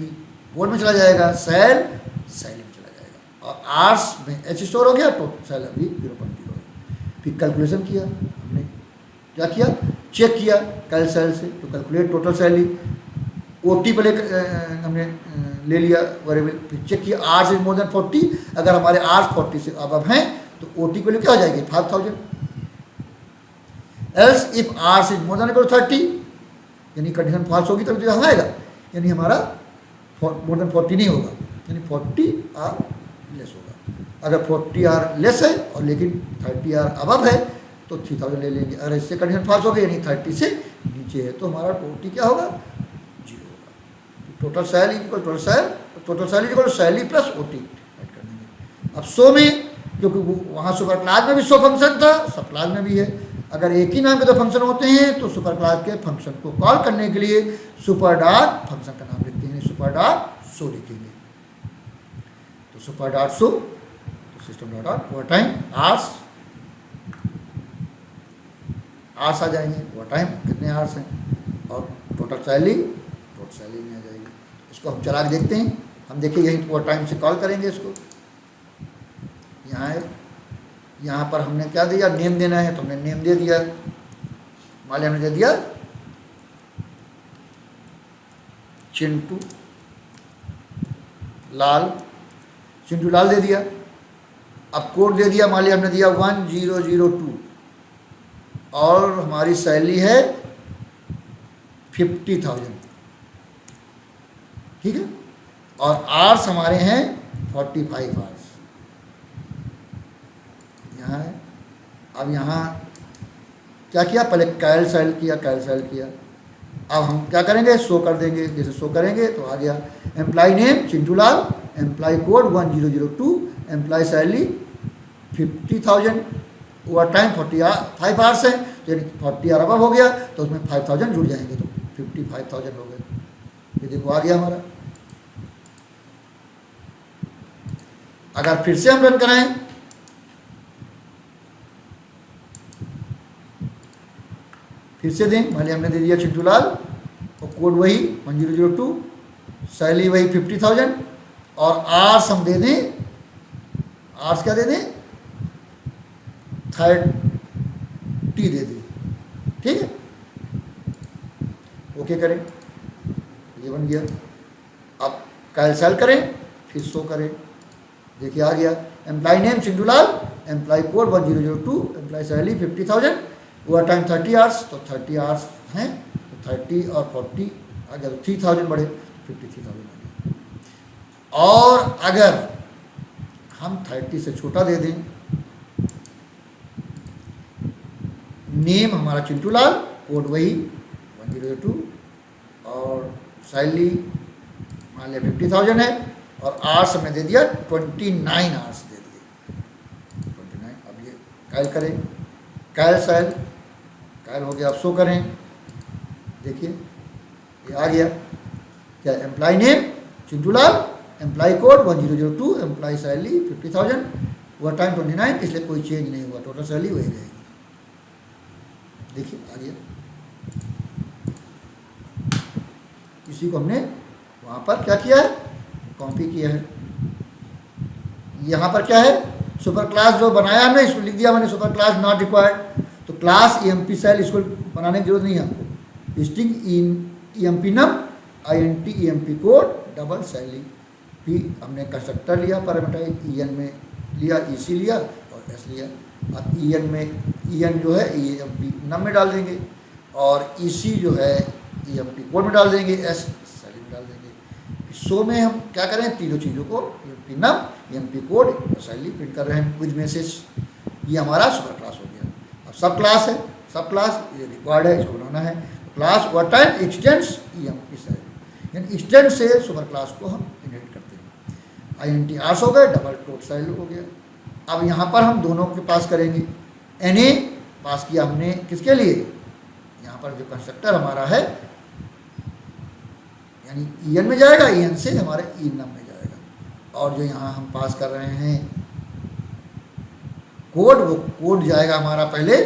कोड में चला जाएगा, सेल सैलरी में चला जाएगा और आर्स में H स्टोर हो गया तो सेल अभी 0.0 है। फिर कैलकुलेशन किया हमने, क्या किया? चेक किया कैल सेल से तो कैलकुलेट टोटल सैलरी। OT पे हमने ले लिया वेरिएबल, फिर चेक किया आर्स इज मोर देन 40। अगर हमारे आर्स 40 से अब हैं तो OT के लिए क्या हो जाएगी? 5000। Else if ars is more than equal 30, यानी कंडीशन फॉल्स होगी तब तो यहाँ आएगा, यानी हमारा मोर देन 40 नहीं होगा, यानी 40 आर लेस होगा। अगर 40 आर लेस है और लेकिन 30 आर अबव है तो 3000 ले लेंगे। अगर इससे कंडीशन फॉल्स हो गई यानी 30 से नीचे है तो हमारा OT क्या होगा? 0 होगा। Total salary equal total salary equal salary plus OT add कर देंगे। अब शो में, क्योंकि वहाँ सुपर क्लास में भी शो फंक्शन था, सब क्लास में भी है। अगर एक ही नाम के दो फंक्शन होते हैं तो सुपर क्लास के फंक्शन को कॉल करने के लिए सुपर डॉट फंक्शन का नाम लिखते हैं, सुपर डॉट शो लिखेंगे। तो सुपर डॉट शो, तो system dot over time hours आ जाएंगे, ओवर टाइम कितने आर्स हैं और टोटल सैलरी में आ जाएगी। इसको हम चला के देखते हैं। हम देखिए यहीं ओवर टाइम से कॉल करेंगे इसको। यहाँ है, यहाँ पर हमने क्या दिया? नेम देना है तो हमने नेम दे दिया। मान लिया हमने दे दिया चिंटू लाल दे दिया। अब कोड दे दिया, मान लिया हमने दिया 1002 और हमारी सैलरी है 50,000। ठीक है, और आर्स हमारे हैं 45 आर्स यहाँ है। अब यहाँ क्या किया, पहले कैल सेल किया। अब हम क्या करेंगे, शो कर देंगे। जैसे शो करेंगे तो आ गया employee name Chintulal, employee code 1002, employee salary 50,000, over time 45 hours है, तो यानी 40 आवर अब हो गया तो उसमें 5,000 जुड़ जाएंगे, तो 55,000 हो गए। ये देखो आ गया हमारा। अगर फिर से हम रन कराएं, फिर से दें, मान लिया हमने दे दिया चिंटूलाल और कोड वही 1002, सैलरी वही 50,000 और आर्स हम दे दें, आर्स क्या दे दें, 30 दे दें, ठीक है। ओके करें, ये बन गया। अब कैंसिल करें, फिर शो करें, देखिए आ गया employee name Chintulal, employee code 1002, employee salary 50,000, over time 30 hours, तो 30 आवर्स हैं तो 30 और 40 आ गया, तो 3,000 बढ़े, 53,000 आ गया। और अगर हम 30 से छोटा दे दें, नेम हमारा चिंटूलाल, कोड वही 1002 और सैलरी मान लिया 50,000 है और आवर्स हमने दे दिया 29 आवर्स दे दिए 29। अब ये कैल करें, कैल हो गया। अब शो करें, देखिए ये आ गया क्या, employee name Chintulal, employee code 1002, employee salary 50,000, over time 29, इसलिए कोई चेंज नहीं हुआ, टोटल सैलरी वही रहेगी। देखिए आ गया। इसी को हमने वहाँ पर क्या किया है, कॉपी किया है। यहाँ पर क्या है, सुपर क्लास जो बनाया हमने, इसको लिख दिया मैंने सुपर क्लास नॉट रिक्वायर्ड, तो क्लास EMP सेल इसको बनाने की जरूरत नहीं है आपको। स्ट्रिंग EMP नम, INT EMP code, double salary, फिर हमने कंस्ट्रक्टर लिया, पैरामीटर EN में लिया, EC लिया और S लिया। अब EN में EN जो है EMP नम में डाल देंगे और EC जो है EMP कोड में डाल देंगे, S सैलरी में डाल देंगे। शो में हम क्या करें, तीनों चीज़ों को EMP नम, EMP कोड और सैलरी प्रिंट कर रहे हैं विद मैसेज। ये हमारा सुपर क्लास हो गया। अब सब क्लास है, सब क्लास ये रिक्वायर्ड है, इसको बनाना है। Class over time x tends EMP salary, यानी एक्सटेंड से सुपर क्लास को हम इनहेरिट करते हैं। INT आर्स हो गए, डबल टोट सैलरी हो गया। अब यहाँ पर हम दोनों के पास करेंगे। NA पास किया हमने किसके लिए, यहाँ पर जो कंस्ट्रक्टर हमारा है यानी EN में जाएगा, EN से हमारे ENUM में जाएगा। और जो यहाँ हम पास कर रहे हैं कोड, वो कोड जाएगा हमारा पहले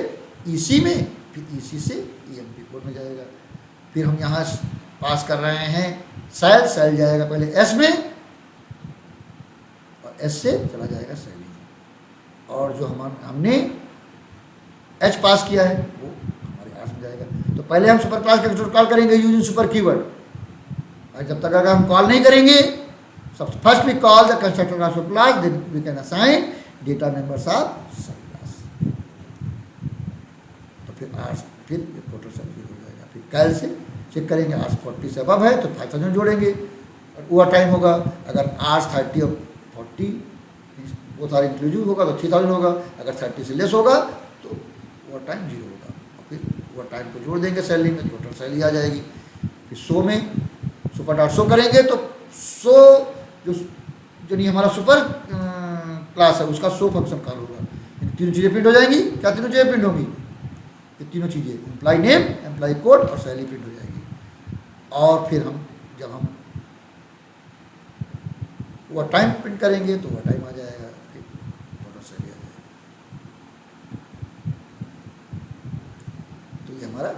EC में, फिर EC से EMP कोड में जाएगा। फिर हम यहाँ पास कर रहे हैं सेल जाएगा पहले S में और S से चला जाएगा सैलरी में। और जो हमने H पास किया है वो हमारे आर्स में जाएगा। तो पहले हम सुपर क्लास का कॉल करेंगे यूजिंग सुपर कीवर्ड, और जब तक अगर हम कॉल नहीं करेंगे, सब first we call the constructor of super class, then we can assign data members of sub class. तो फिर आर्स, फिर टोटल सैलरी हो जाएगा। फिर कैल से चेक करेंगे, आर्स 40 से अबव है तो 5,000 जोड़ेंगे और ओवर टाइम होगा। अगर आर्स 30 और 40 वो सारे इंक्लूसिव होगा तो 3,000 होगा। अगर 30 से लेस होगा तो ओवर टाइम 0 होगा। और फिर ओवर टाइम को जोड़ देंगे सैलरी में, टोटल सैलरी आ जाएगी। फिर शो में सुपर डॉट शो करेंगे तो शो जो नहीं हमारा सुपर क्लास है उसका शो फंक्शन कॉल होगा। तीनों चीज़ें प्रिंट हो जाएंगी। क्या तीनों चीज़ें प्रिंट होंगी, ये तीनों चीज़ें एम्प्लॉय नेम, एम्प्लॉय कोड और सैलरी प्रिंट हो जाएगी। और फिर हम जब हम ओवर टाइम प्रिंट करेंगे तो ओवर टाइम आ जाएगा, फिर टोटल सैलरी आ जाएगा। तो ये हमारा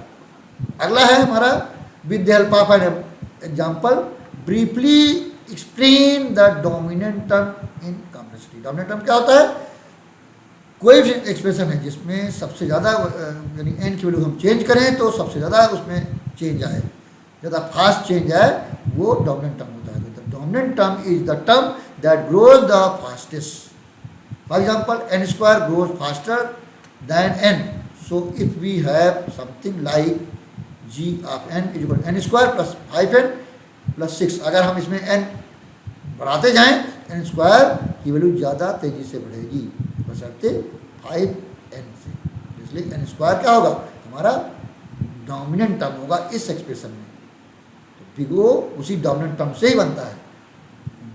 अगला है हमारा with the help of an example briefly explain the dominant term in complexity. Dominant term क्या होता है, कोई भी एक्सप्रेशन है जिसमें सबसे ज़्यादा यानी n की वैल्यू हम चेंज करें तो सबसे ज़्यादा उसमें चेंज आए, ज़्यादा फास्ट चेंज आए, वो डोमिनेंट टर्म होता है। तो the dominant term is the term that grows the fastest. For example n² grows faster than n। So if we have something like g of n is equal to n² plus 5n plus 6। अगर हम इसमें n बढ़ाते जाएं n square की value ज़्यादा तेज़ी से बढ़ेगी बशर्ते 5n से। इसलिए n स्क्वायर क्या होगा, हमारा डोमिनेंट टर्म होगा इस एक्सप्रेशन में। तो बिग ओ उसी डोमिनेंट टर्म से ही बनता है।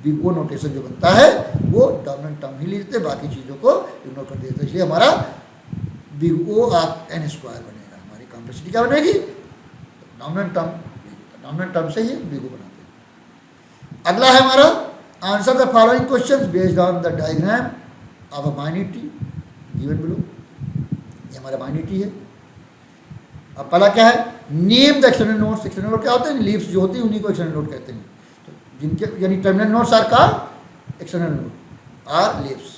बिग ओ नोटेशन जो बनता है वो डोमिनेंट टर्म ही लेते, बाकी चीज़ों को इग्नोर कर देते। इसलिए हमारा big O of n square बनेगा। हमारी कॉम्प्लेक्सिटी क्या बनेगी, डोमिनेंट टर्म से ही बिग ओ बनाते हैं। अगला है हमारा answer the following question based on the diagram of a binary given below. ये हमारा बाइनरी है। अब पहला क्या है, name the external nodes. External node क्या होते हैं, लीव्स जो होती हैं उन्हीं को एक्सटर्नल नोड कहते हैं। तो जिनके यानी टर्मिनल नोड्स आर का एक्सटर्नल नोड आर लीव्स।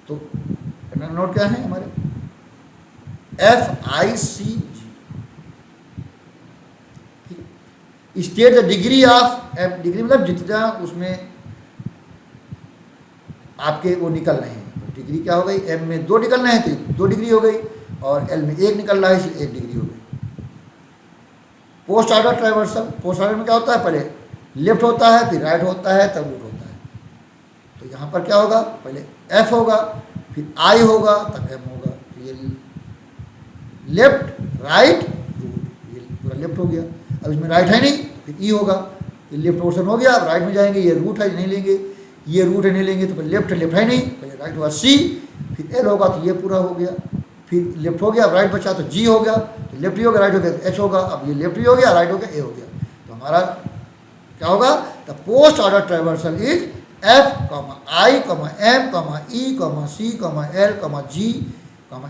तो टर्मिनल नोड क्या है हमारे, FICG। State the degree of F, degree मतलब जितना उसमें आपके वो निकल रहे हैं। तो डिग्री क्या हो गई, m में 2 निकल रहे हैं तो 2 डिग्री हो गई, और l में 1 निकल रहा है इसलिए 1 डिग्री हो गई। पोस्ट ऑर्डर ट्राइवर्सल, पोस्ट ऑर्डर में क्या होता है, पहले लेफ्ट होता है फिर राइट होता है तब रूट होता है। तो यहाँ पर क्या होगा, पहले f होगा फिर I होगा तब m होगा। तो ये लेफ्ट राइट रूट, ये पूरा लेफ्ट हो गया। अब इसमें राइट है नहीं फिर ई होगा, ये लेफ्ट पोर्शन हो गया। अब राइट में जाएंगे, ये रूट है नहीं लेंगे, ये रूट है नहीं लेंगे, तो लेफ्ट है नहीं, पहले राइट हुआ सी, फिर एल होगा तो ये पूरा हो गया, फिर लेफ्ट हो गया। अब राइट बचा तो जी हो गया, तो लेफ्ट ही हो गया, राइट हो गया तो एच होगा। अब ये लेफ्ट ही हो गया, राइट हो गया, ए हो गया। तो हमारा क्या होगा, the post order traversal is F I M E C L G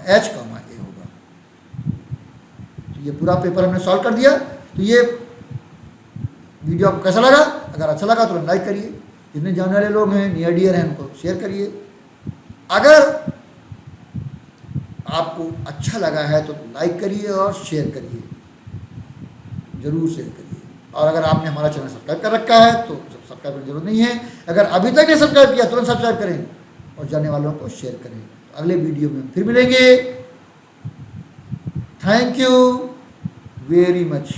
H A होगा। तो ये पूरा पेपर हमने सॉल्व कर दिया। तो ये वीडियो आपको कैसा लगा, अगर अच्छा लगा तो लाइक करिए, जितने जानने वाले लोग हैं नियर डियर हैं उनको शेयर करिए। अगर आपको अच्छा लगा है तो लाइक करिए और शेयर करिए, ज़रूर शेयर करिए। और अगर आपने हमारा चैनल सब्सक्राइब कर रखा है तो सब्सक्राइब करने की जरूरत नहीं है। अगर अभी तक नहीं सब्सक्राइब किया तुरंत सब्सक्राइब करें और जानने वालों को शेयर करें। तो अगले वीडियो में फिर मिलेंगे। Thank you very much.